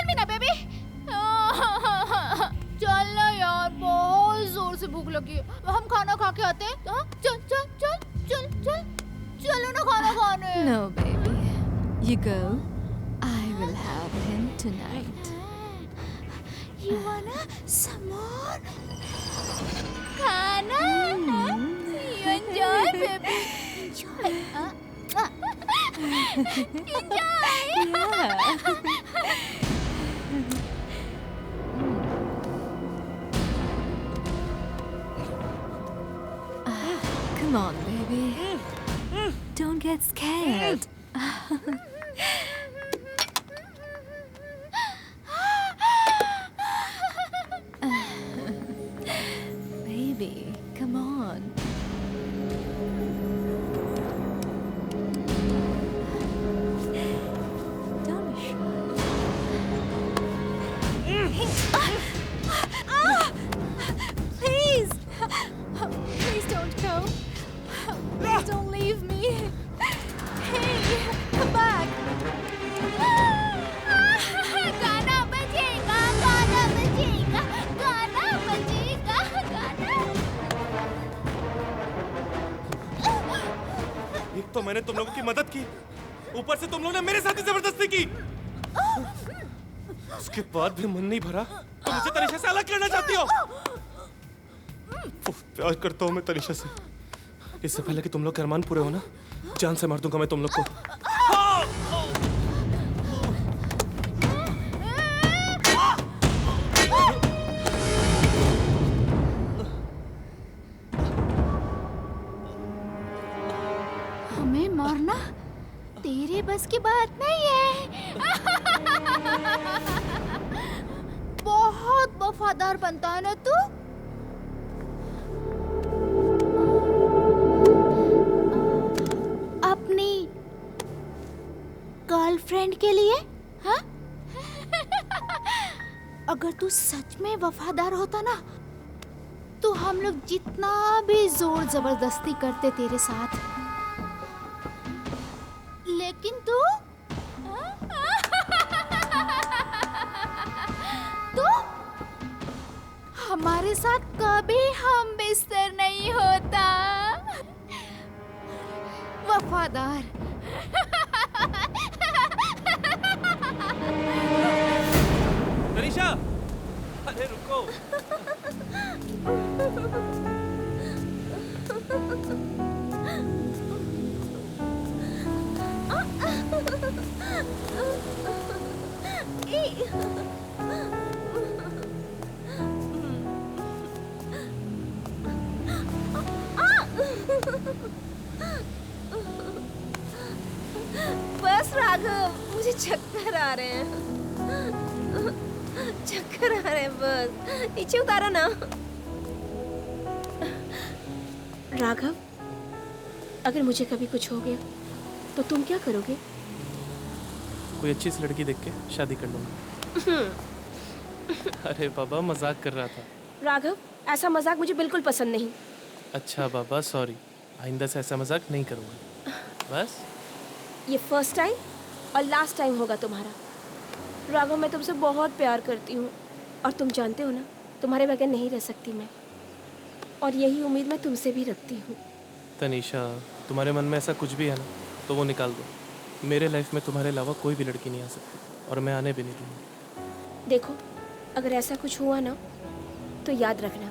me ना baby. चल ना यार, बहुत जोर से भूख लगी है। हम खाना खा के आते हैं। हाँ? चलो ना खाना खाने। No, baby. You go. I will have him tonight. You wanna some more? Khana? You enjoy, baby. Enjoy. Come on, baby. Don't get scared. Baby, come on. Don't be shy. Please! Please don't go. Please don't leave me. Hey, come back. गाना बजेगा। एक तो मैंने तुम लोगों की मदद की, ऊपर से तुम लोगों ने मेरे साथ ही जबरदस्ती की। उसके बाद भी मन नहीं भरा तो मुझे तनिषा से अलग करना चाहती हो। प्यार करता हूँ मैं तनिषा से। इससे पहले कि तुम लोग के अरमान पूरे हो ना, जान से मार दूंगा मैं तुम लोग को। हमें मारना तेरे बस की बात नहीं है। बहुत वफादार बनता है ना तू। अपनी गर्लफ्रेंड के लिए, हाँ? अगर तू सच में वफादार होता ना, तो हम लोग जितना भी जोर जबरदस्ती करते तेरे साथ, लेकिन तू हमारे साथ कभी हम बिस्तर नहीं होता। वफादार। तनिषा, अरे रुको। बस राघव, मुझे चक्कर आ रहे हैं। चक्कर आ रहे है बस, नीचे उतारा ना। राघव, अगर मुझे कभी कुछ हो गया तो तुम क्या करोगे? कोई अच्छी सी लड़की देख के शादी कर लूंगा। अरे बाबा, मजाक कर रहा था। राघव, ऐसा मजाक मुझे बिल्कुल पसंद नहीं। अच्छा बाबा, सॉरी, आइंदा से ऐसा मजाक नहीं करूँगा। बस ये फर्स्ट टाइम और लास्ट टाइम होगा तुम्हारा। राघव, मैं तुमसे बहुत प्यार करती हूँ और तुम जानते हो ना, तुम्हारे बगैर नहीं रह सकती मैं, और यही उम्मीद मैं तुमसे भी रखती हूँ। तनीषा, तुम्हारे मन में ऐसा कुछ भी है ना तो वो निकाल दो। मेरे लाइफ में तुम्हारे अलावा कोई भी लड़की नहीं आ सकती और मैं आने भी नहीं दूँगी। देखो, अगर ऐसा कुछ हुआ ना तो याद रखना,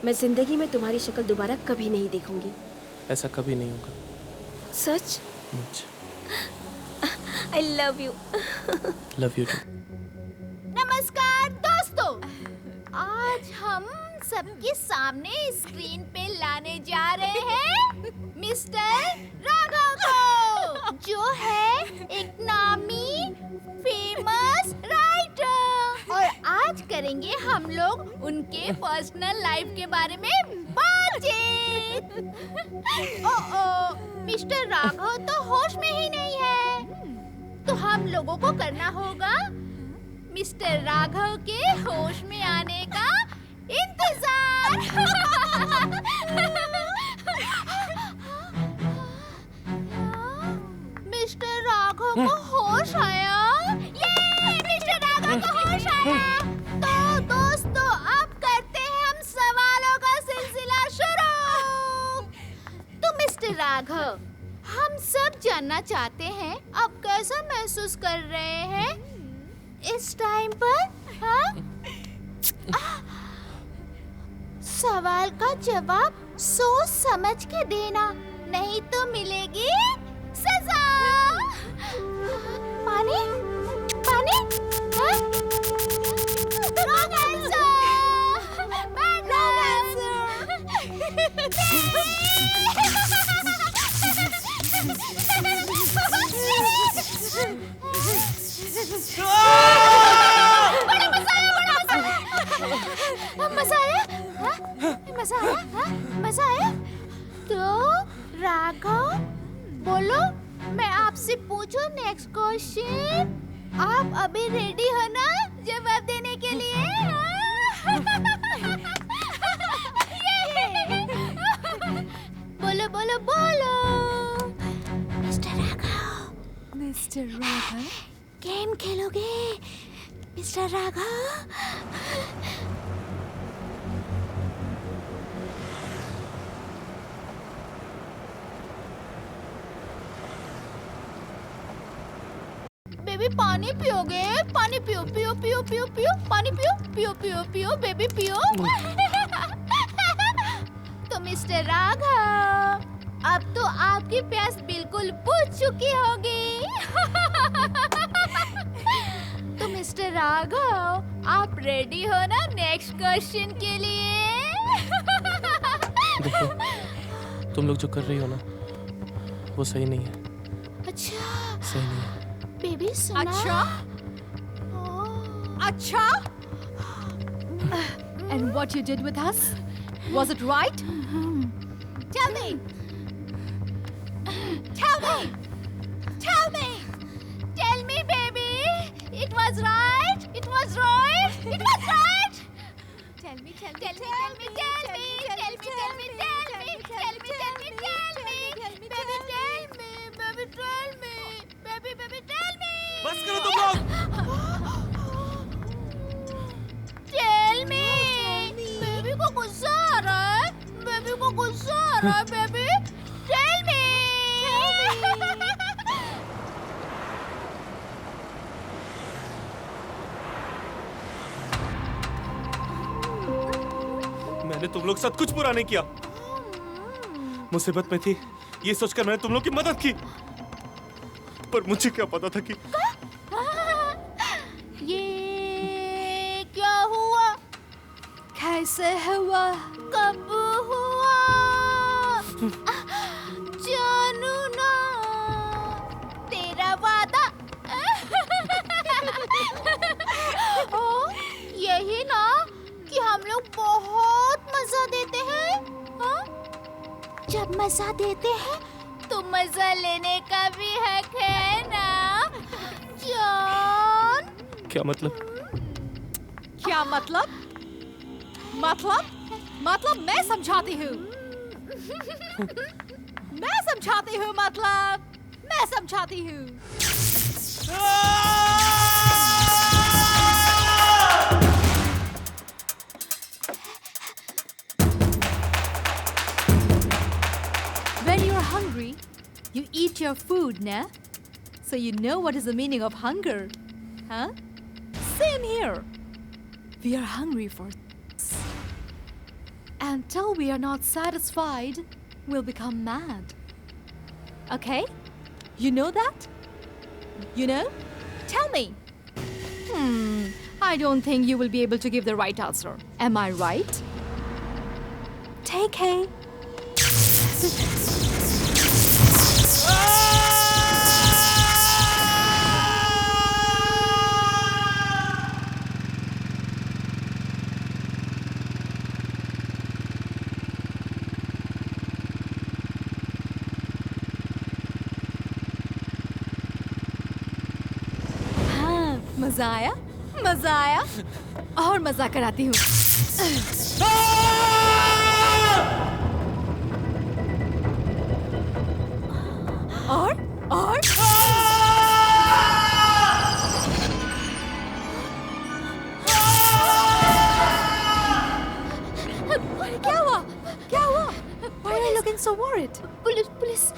मैं जिंदगी में तुम्हारी शक्ल दोबारा कभी नहीं देखूंगी। ऐसा कभी नहीं होगा। सच? I love you. Love you too. नमस्कार दोस्तों, आज हम सबके सामने स्क्रीन पे लाने जा रहे हैं मिस्टर राघव को, जो है एक नामी फेमस राइटर। और आज करेंगे हम लोग उनके पर्सनल लाइफ के बारे में बातचीत। मिस्टर राघव तो होश में ही नहीं है, तो हम लोगों को करना होगा मिस्टर राघव के होश में आने का इंतजार। मिस्टर राघव को होश आया। ये मिस्टर राघव को होश आया। तो दोस्तों, अब करते हैं हम सवालों का सिलसिला शुरू। तो मिस्टर राघव, हम सब जानना चाहते हैं आप कैसा महसूस कर रहे हैं इस टाइम पर? हाँ? सवाल का जवाब सोच समझ के देना, नहीं तो मिलेगी सजा। पानी? पानी? हाँ? Wrong answer! Bad मजा आया? तो राघव बोलो, मैं आपसे पूछूं नेक्स्ट क्वेश्चन। आप अभी रेडी हो ना जवाब देने के लिए? बोलो बोलो बोलो। मिस्टर राघव, गेम खेलोगे मिस्टर राघव? बेबी पानी पियोगे? पानी पियो पियो पियो पियो पियो, पानी पियो पियो पियो पियो, बेबी पियो। तो मिस्टर राघव, अब तो आपकी प्यास बिल्कुल बुझ चुकी होगी। तो मिस्टर राघव, आप रेडी हो ना नेक्स्ट क्वेश्चन के लिए? देखो, तुम लोग जो कर रही हो ना वो सही नहीं है। अच्छा, सही नहीं है। बेबी सुना? अच्छा? And what you did with us? Was it right? Tell me. Tell me. Tell me. Tell me, baby. It was right. It was right. It was right. Tell me, tell me, tell me, tell me, tell me, tell me, tell me, tell me, tell me, tell me, baby, tell me, baby, tell me, baby, baby, tell me. बस करो तुम लोग। Tell me. Baby को गुस्सा आ रहा है। Baby को गुस्सा आ रहा है। Baby, tell me. मैंने तुम लोग साथ कुछ बुरा नहीं किया। मुसीबत में थी ये सोचकर मैंने तुम लोग की मदद की, पर मुझे क्या पता था कि ये क्या हुआ? कैसे हुआ? कब हुआ? जानू ना तेरा वादा। ओ, यही बहुत मजा देते हैं। हाँ? जब मजा देते हैं तो मजा लेने का भी हक है ना जॉन? क्या मतलब? क्या मतलब? मतलब मैं समझाती हूँ। मैं समझाती हूँ। When you're hungry, you eat your food, na? So you know what is the meaning of hunger, huh? Same here. We are hungry for until we are not satisfied, we'll become mad. Okay? You know that? You know? Tell me. I don't think you will be able to give the right answer. Am I right? Take A. मजा आया और मजा कराती हूँ। और क्या हुआ? Why are you looking so worried? Police.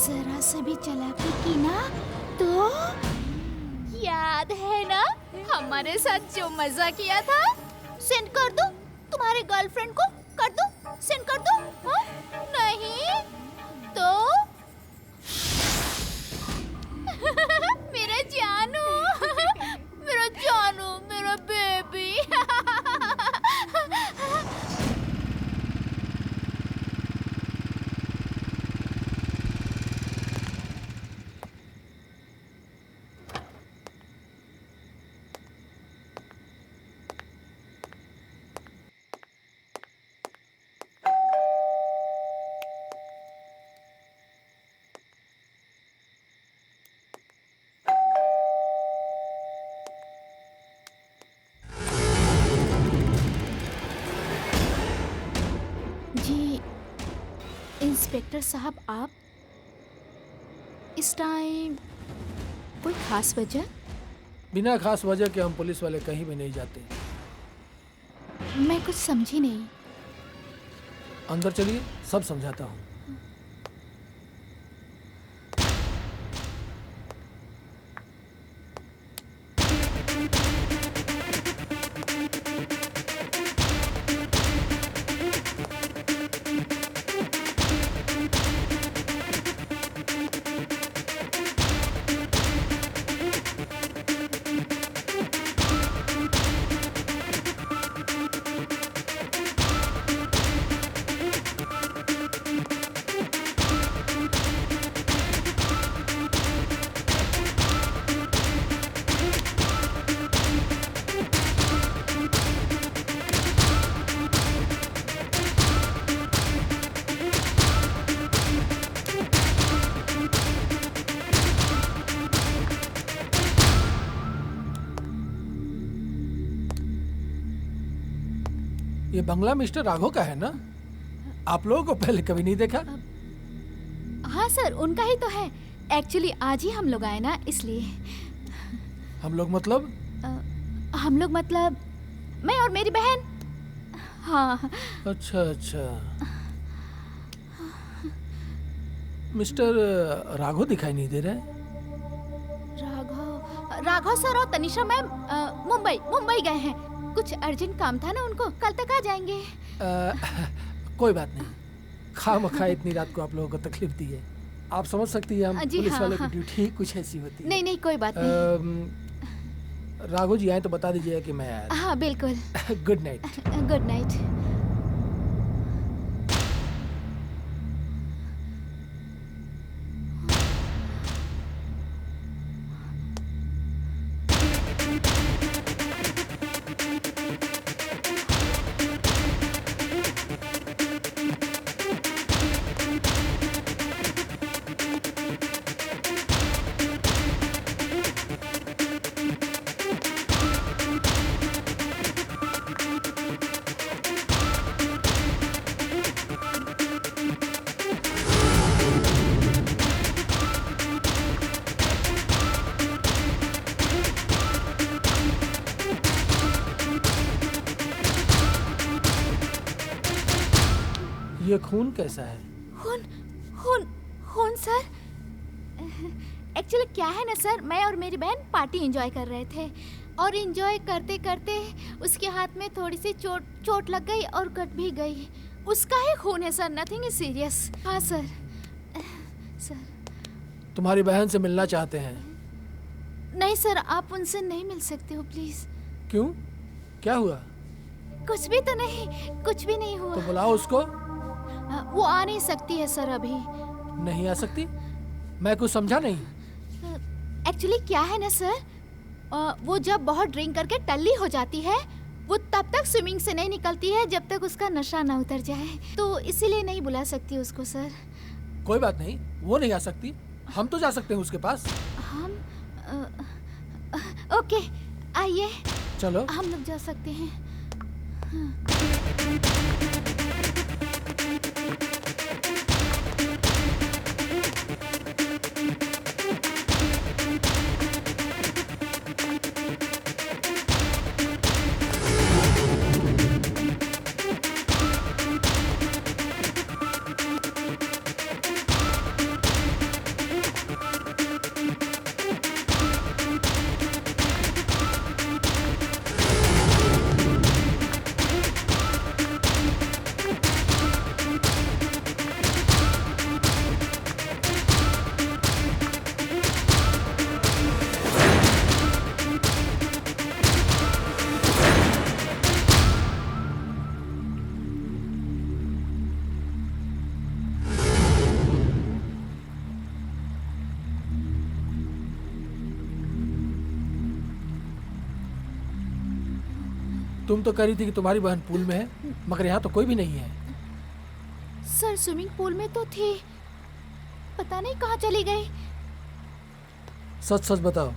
जरा से भी चालाकी की ना तो याद है ना हमारे साथ जो मजा किया था? सेंड कर दो तुम्हारे गर्लफ्रेंड को, कर दो, सेंड कर दो। हाँ? नहीं तो मेरा जानू मेरा बेबी। इंस्पेक्टर साहब, आप इस टाइम कोई खास वजह? बिना खास वजह के हम पुलिस वाले कहीं भी नहीं जाते। मैं कुछ समझी नहीं। अंदर चलिए, सब समझाता हूँ। ये बंगला मिस्टर राघव का है ना? आप लोगों को पहले कभी नहीं देखा? हाँ सर, उनका ही तो है। एक्चुअली आज ही हम लोग आए ना, इसलिए। हम लोग मतलब? मैं और मेरी बहन। हाँ। अच्छा। मिस्टर राघव दिखाई नहीं दे रहे? राघव सर और तनिषा मैम मुंबई गए हैं। कुछ अर्जेंट काम था ना उनको, कल तक आ जाएंगे। कोई बात नहीं, खामखा इतनी रात को आप लोगों को तकलीफ दी है। आप समझ सकती हैं, हम पुलिस वालों की ड्यूटी कुछ ऐसी होती है। नहीं कोई बात नहीं। राघव जी आए तो बता दीजिएगा कि मैं आया। हाँ बिल्कुल। Good night. Good night. ये खून कैसा है? खून खून खून सर। एक्चुअली क्या है ना सर, मैं और मेरी बहन पार्टी एंजॉय कर रहे थे और एंजॉय करते करते उसके हाथ में थोड़ी सी चोट लग गई और कट भी गई। उसका ही खून है सर, नथिंग इज सीरियस। हाँ सर। सर तुम्हारी बहन से मिलना चाहते हैं। नहीं सर, आप उनसे नहीं मिल सकते हो प्लीज। क्यों, क्या हुआ? कुछ भी तो नहीं, कुछ भी नहीं हुआ। तो बुलाओ उसको। वो आ नहीं सकती है सर अभी। नहीं आ सकती? मैं कुछ समझा नहीं। एक्चुअली क्या है ना सर, वो जब बहुत ड्रिंक करके टल्ली हो जाती है वो तब तक स्विमिंग से नहीं निकलती है जब तक उसका नशा ना उतर जाए, तो इसीलिए नहीं बुला सकती उसको सर। कोई बात नहीं, वो नहीं आ सकती, हम तो जा सकते हैं उसके पास। हम ओके आइए, चलो हम लोग जा सकते हैं। तुम तो कह रही थी कि तुम्हारी बहन पूल में है, मगर यहाँ तो कोई भी नहीं है। सर स्विमिंग पूल में तो थी, पता नहीं कहाँ चली गई। सच सच बताओ,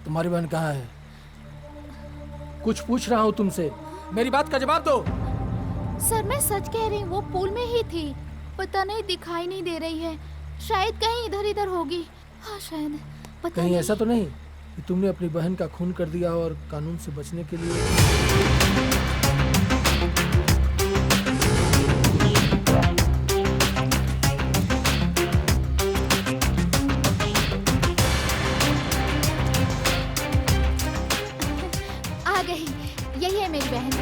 तुम्हारी बहन कहाँ है? कुछ पूछ रहा हूँ तुमसे, मेरी बात का जवाब दो। सर मैं सच कह रही हूँ, वो पूल में ही थी, पता नहीं दिखाई नहीं दे रही है, शायद कहीं इधर इधर होगी। हाँ शायद, पता कहीं नहीं। ऐसा तो नहीं कि तुमने अपनी बहन का खून कर दिया और कानून से बचने के लिए? आ गई, यही है मेरी बहन।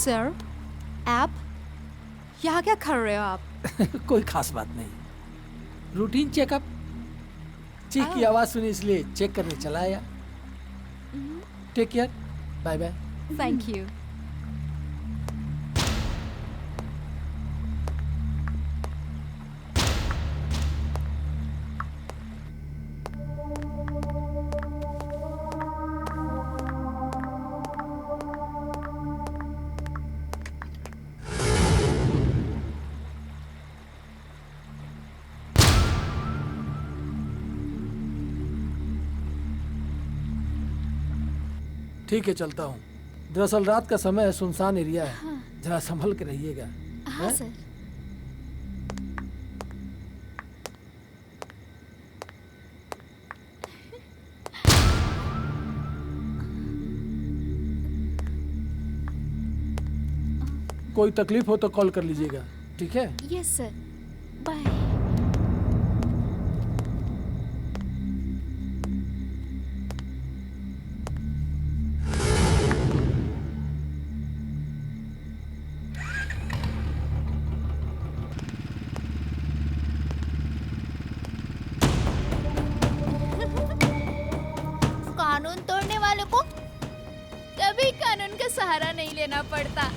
सर, आप यहाँ क्या कर रहे हो आप? कोई खास बात नहीं, रूटीन चेकअप। चीख की आवाज सुनी इसलिए चेक करने चला आया। Take care, bye bye. Thank you. ठीक है, चलता हूँ। दरअसल रात का समय है, सुनसान एरिया है। हाँ। जरा संभल के रहिएगा। हाँ सर। कोई तकलीफ हो तो कॉल कर लीजिएगा, ठीक है? Yes sir, bye. कानून तोड़ने वालों को कभी कानून का सहारा नहीं लेना पड़ता।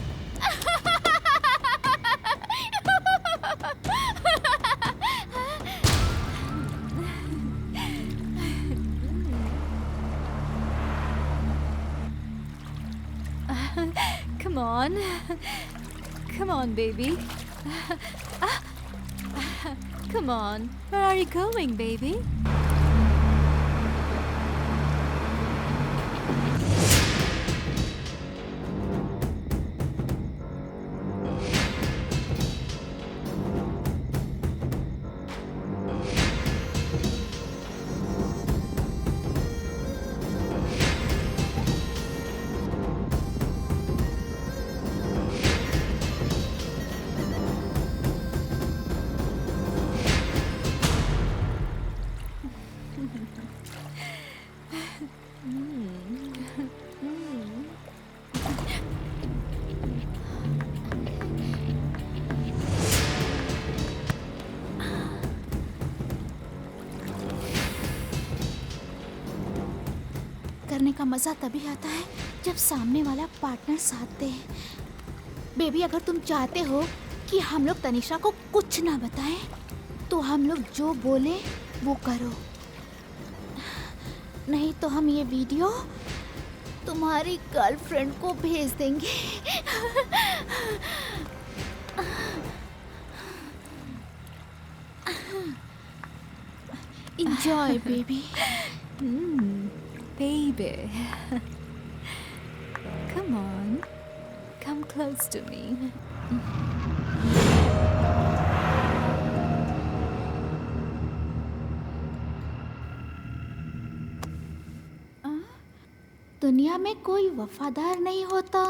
Come on. Come on, baby. Come on. Where are you going, baby? करने का मजा तभी आता है जब सामने वाला पार्टनर साथ दे। बेबी, अगर तुम चाहते हो कि हम लोग तनिषा को कुछ ना बताएं, तो हम लोग जो बोले वो करो, नहीं तो हम ये वीडियो तुम्हारी गर्लफ्रेंड को भेज देंगे। Enjoy, baby. Baby. Come on. Come close to me. दुनिया में कोई वफादार नहीं होता,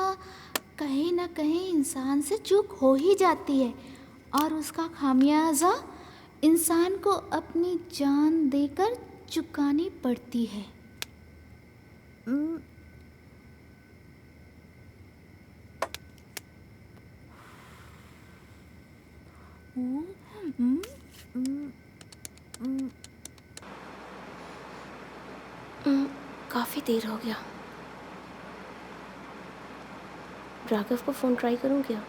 कहीं ना कहीं इंसान से चूक हो ही जाती है और उसका खामियाजा इंसान को अपनी जान देकर चुकानी पड़ती है। काफ़ी देर हो गया। राघव को फ़ोन ट्राई करूँ क्या?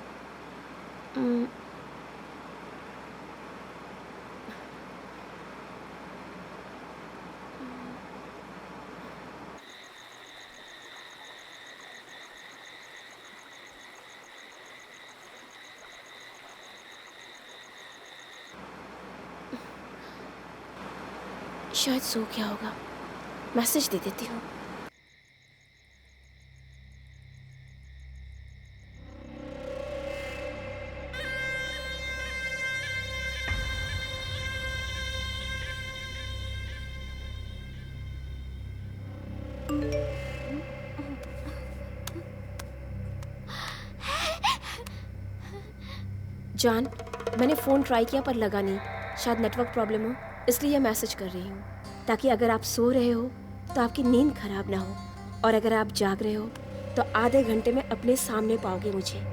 शायद सो गया होगा, मैसेज दे देती हूँ। जान, मैंने फ़ोन ट्राई किया पर लगा नहीं, शायद नेटवर्क प्रॉब्लम हो, इसलिए यह मैसेज कर रही हूँ, ताकि अगर आप सो रहे हो तो आपकी नींद खराब ना हो, और अगर आप जाग रहे हो तो आधे घंटे में अपने सामने पाओगे मुझे।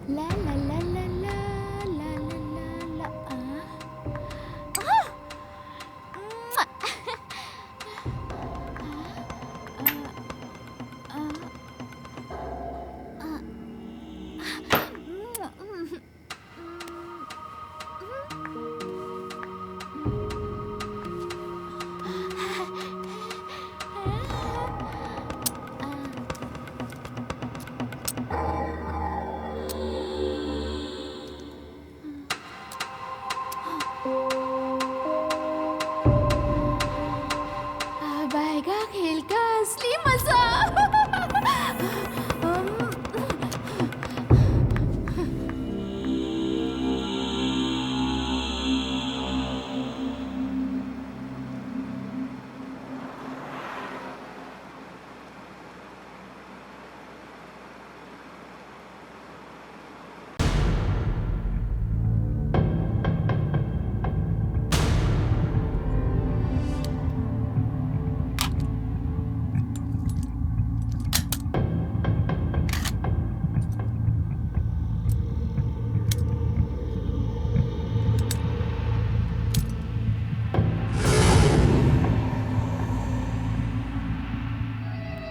ला ला ला ला ला ला ला ला अब आएगा खेल का असली मजा।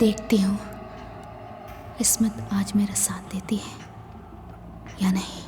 देखती हूँ किस्मत आज मेरा साथ देती है या नहीं।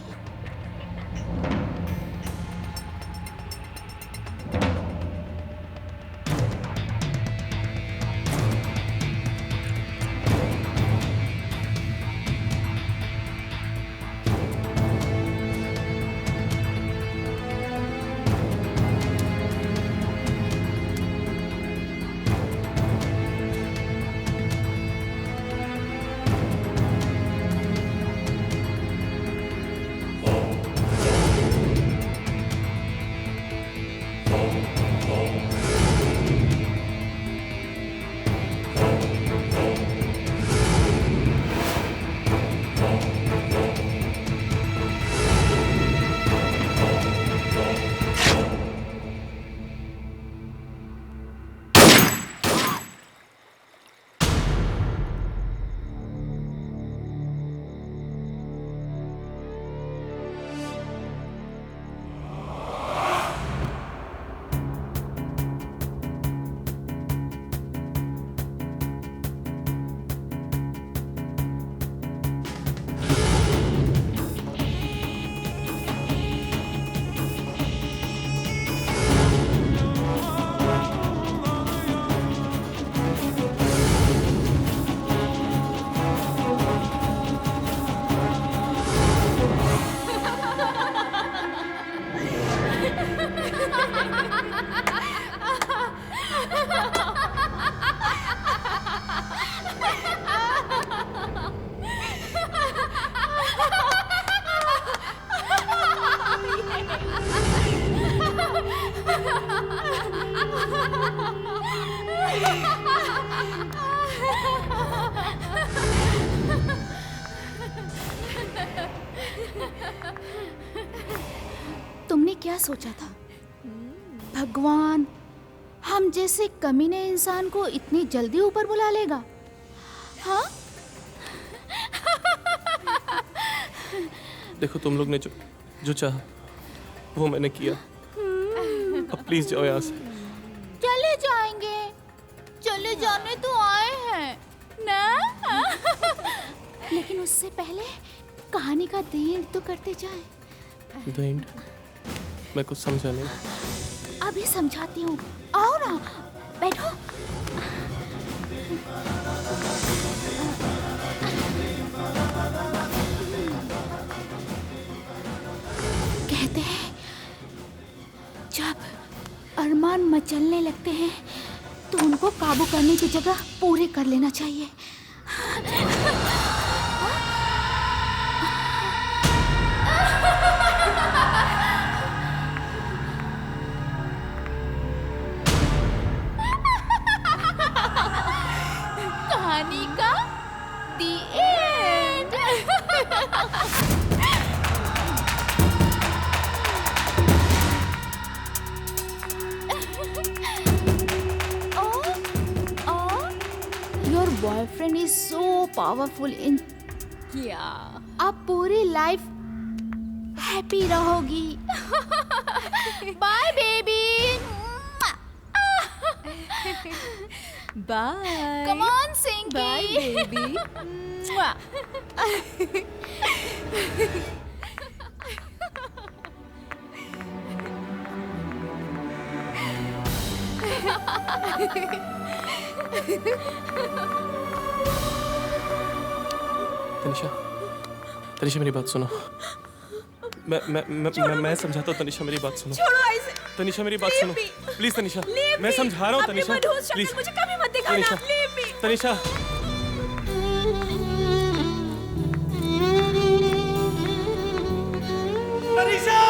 तुमने क्या सोचा था? भगवान हम जैसे कमीने इंसान को इतनी जल्दी ऊपर बुला लेगा? हाँ? देखो तुम लोग ने जो चाहा वो मैंने किया। अब प्लीज जाओ यहाँ से। चले जाएंगे, चले जाने तो आए हैं ना। लेकिन उससे पहले कहानी का द एंड तो करते जाए। The end? मैं कुछ समझा नहीं। अभी समझाती हूँ, आओ ना, बैठो। कहते हैं जब अरमान मचलने लगते हैं तो उनको काबू करने की जगह पूरे कर लेना चाहिए। कहानी का the end. Your boyfriend is so powerful in आप पूरी लाइफ हैप्पी रहोगी। Bye baby. Bye. Come on, Sinky. Bye, baby. Tanisha, Tanisha मेरी बात सुनो। मैं समझाता हूँ। तनिषा मेरी बात सुनो। छोड़ो ऐसे। तनिषा मेरी बात सुनो प्लीज। तनिषा मैं समझा रहा हूँ। तनिषा प्लीज। मुझे कभी मत दिखाना। Tanisha Leave me. तनिषा तनिषा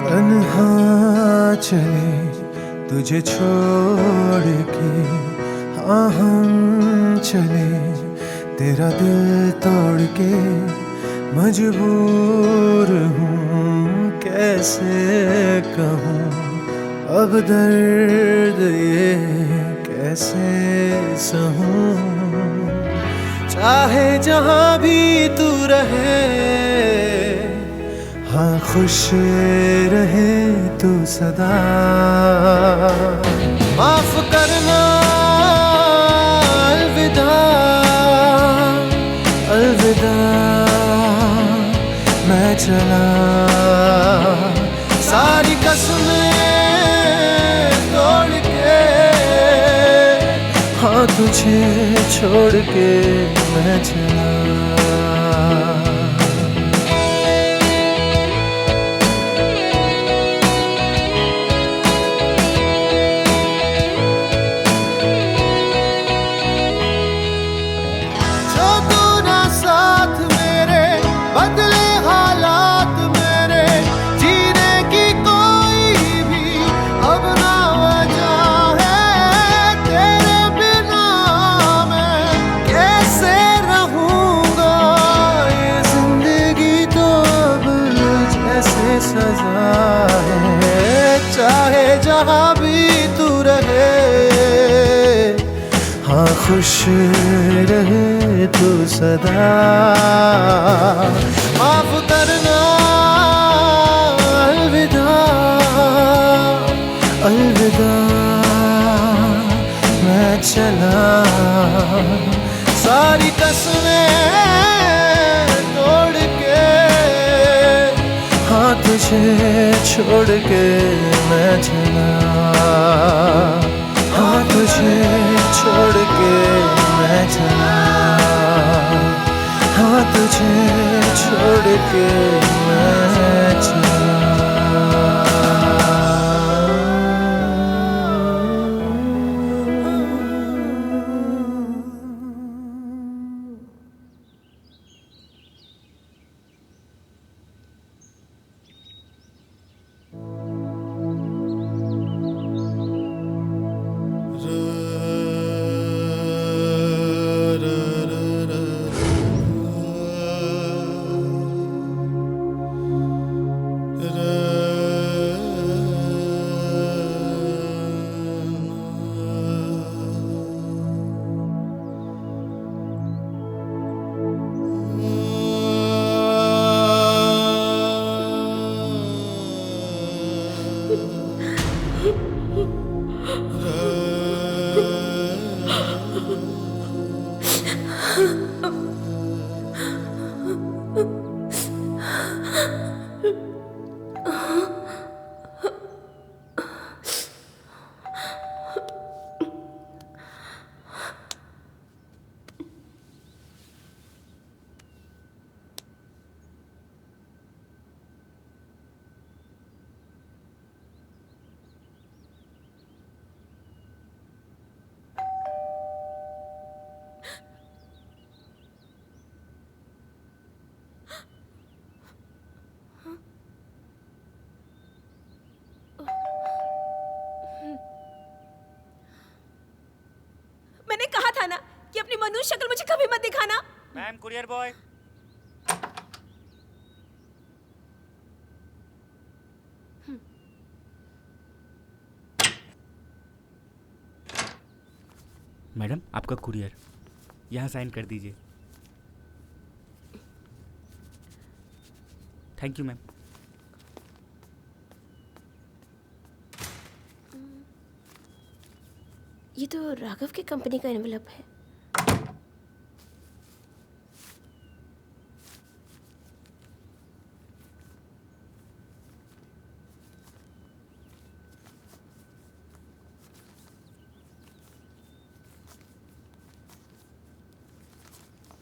तन्हा चले तुझे छोड़ के, हाँ हम चले तेरा दिल तोड़ के। मजबूर हूँ कैसे कहूँ अब दर्द ये कैसे सहूँ। चाहे जहाँ भी तू रहे, हाँ खुश रहे तू सदा। माफ करना, अलविदा अलविदा। मैं चला सारी कसमें तोड़ के, हाँ तुझे छोड़ के मैं चला। चाहे जहाँ भी तू रहे, हाँ खुश रहे तू सदा। माफ करना, अलविदा अलविदा। मैं चला सारी कसमें तोड़ के, हाँ तुझे छोड़ के मैं चला। हाँ तुझे छोड़ के मैं चला। मैंने कहा था ना कि अपनी मनुष्य शक्ल मुझे कभी मत दिखाना। Ma'am courier boy. मैडम आपका कुरियर, यहाँ साइन कर दीजिए। Thank you ma'am. ये तो राघव की कंपनी का एनवेलप है।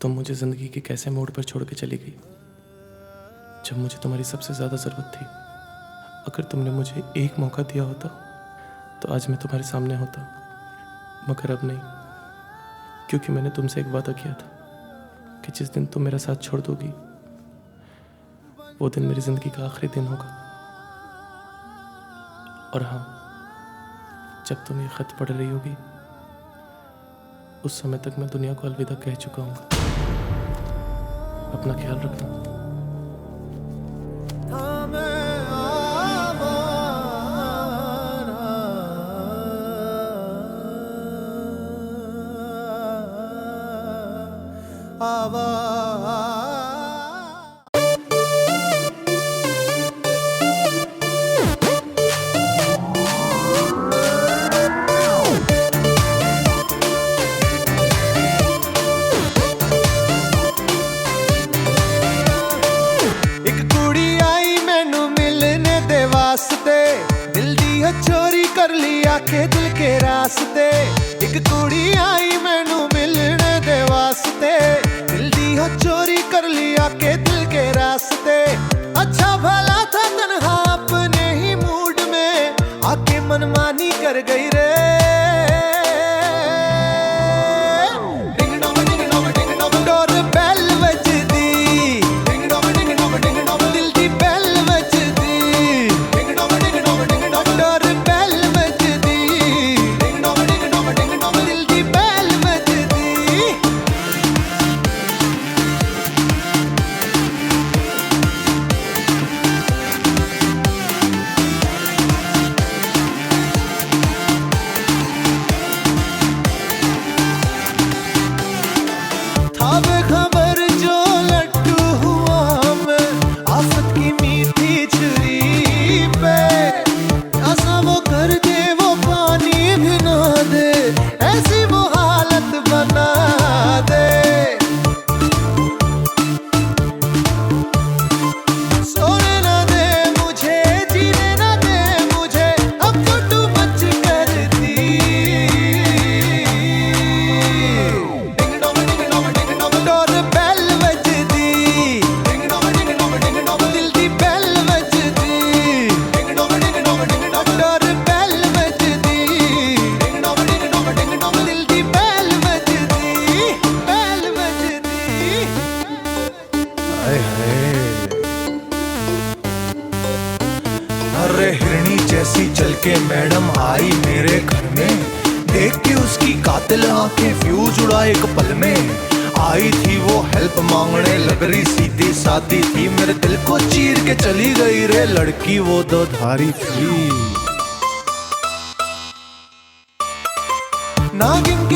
तुम मुझे जिंदगी के कैसे मोड़ पर छोड़ के चली गई जब मुझे तुम्हारी सबसे ज्यादा जरूरत थी। अगर तुमने मुझे एक मौका दिया होता तो आज मैं तुम्हारे सामने होता, मगर अब नहीं, क्योंकि मैंने तुमसे एक वादा किया था कि जिस दिन तुम मेरा साथ छोड़ दोगी वो दिन मेरी जिंदगी का आखिरी दिन होगा। और हाँ, जब तुम ये खत पढ़ रही होगी उस समय तक मैं दुनिया को अलविदा कह चुका हूँ। अपना ख्याल रखना। चोरी कर लिया के दिल के रास्ते, एक कुड़ी आई मैनू मिलने दे वास्ते। दिल दी हो चोरी कर लिया के दिल के रास्ते। अच्छा भला था तन्हा अपने ही मूड में आके मनमानी कर गई रे। डोर बेल बजदी, दिल दी बेल बजदी। डोर बेल बजदी, दिल दी बेल बजदी। आई मेरे घर में, देख के उसकी कातिल आंखें फ्यूज उड़ा एक पल में। आई थी वो हेल्प मांगने, लग रही सीधी सादी थी, मेरे दिल को चीर के चली गई रे लड़की वो दो धारी थी। नागिन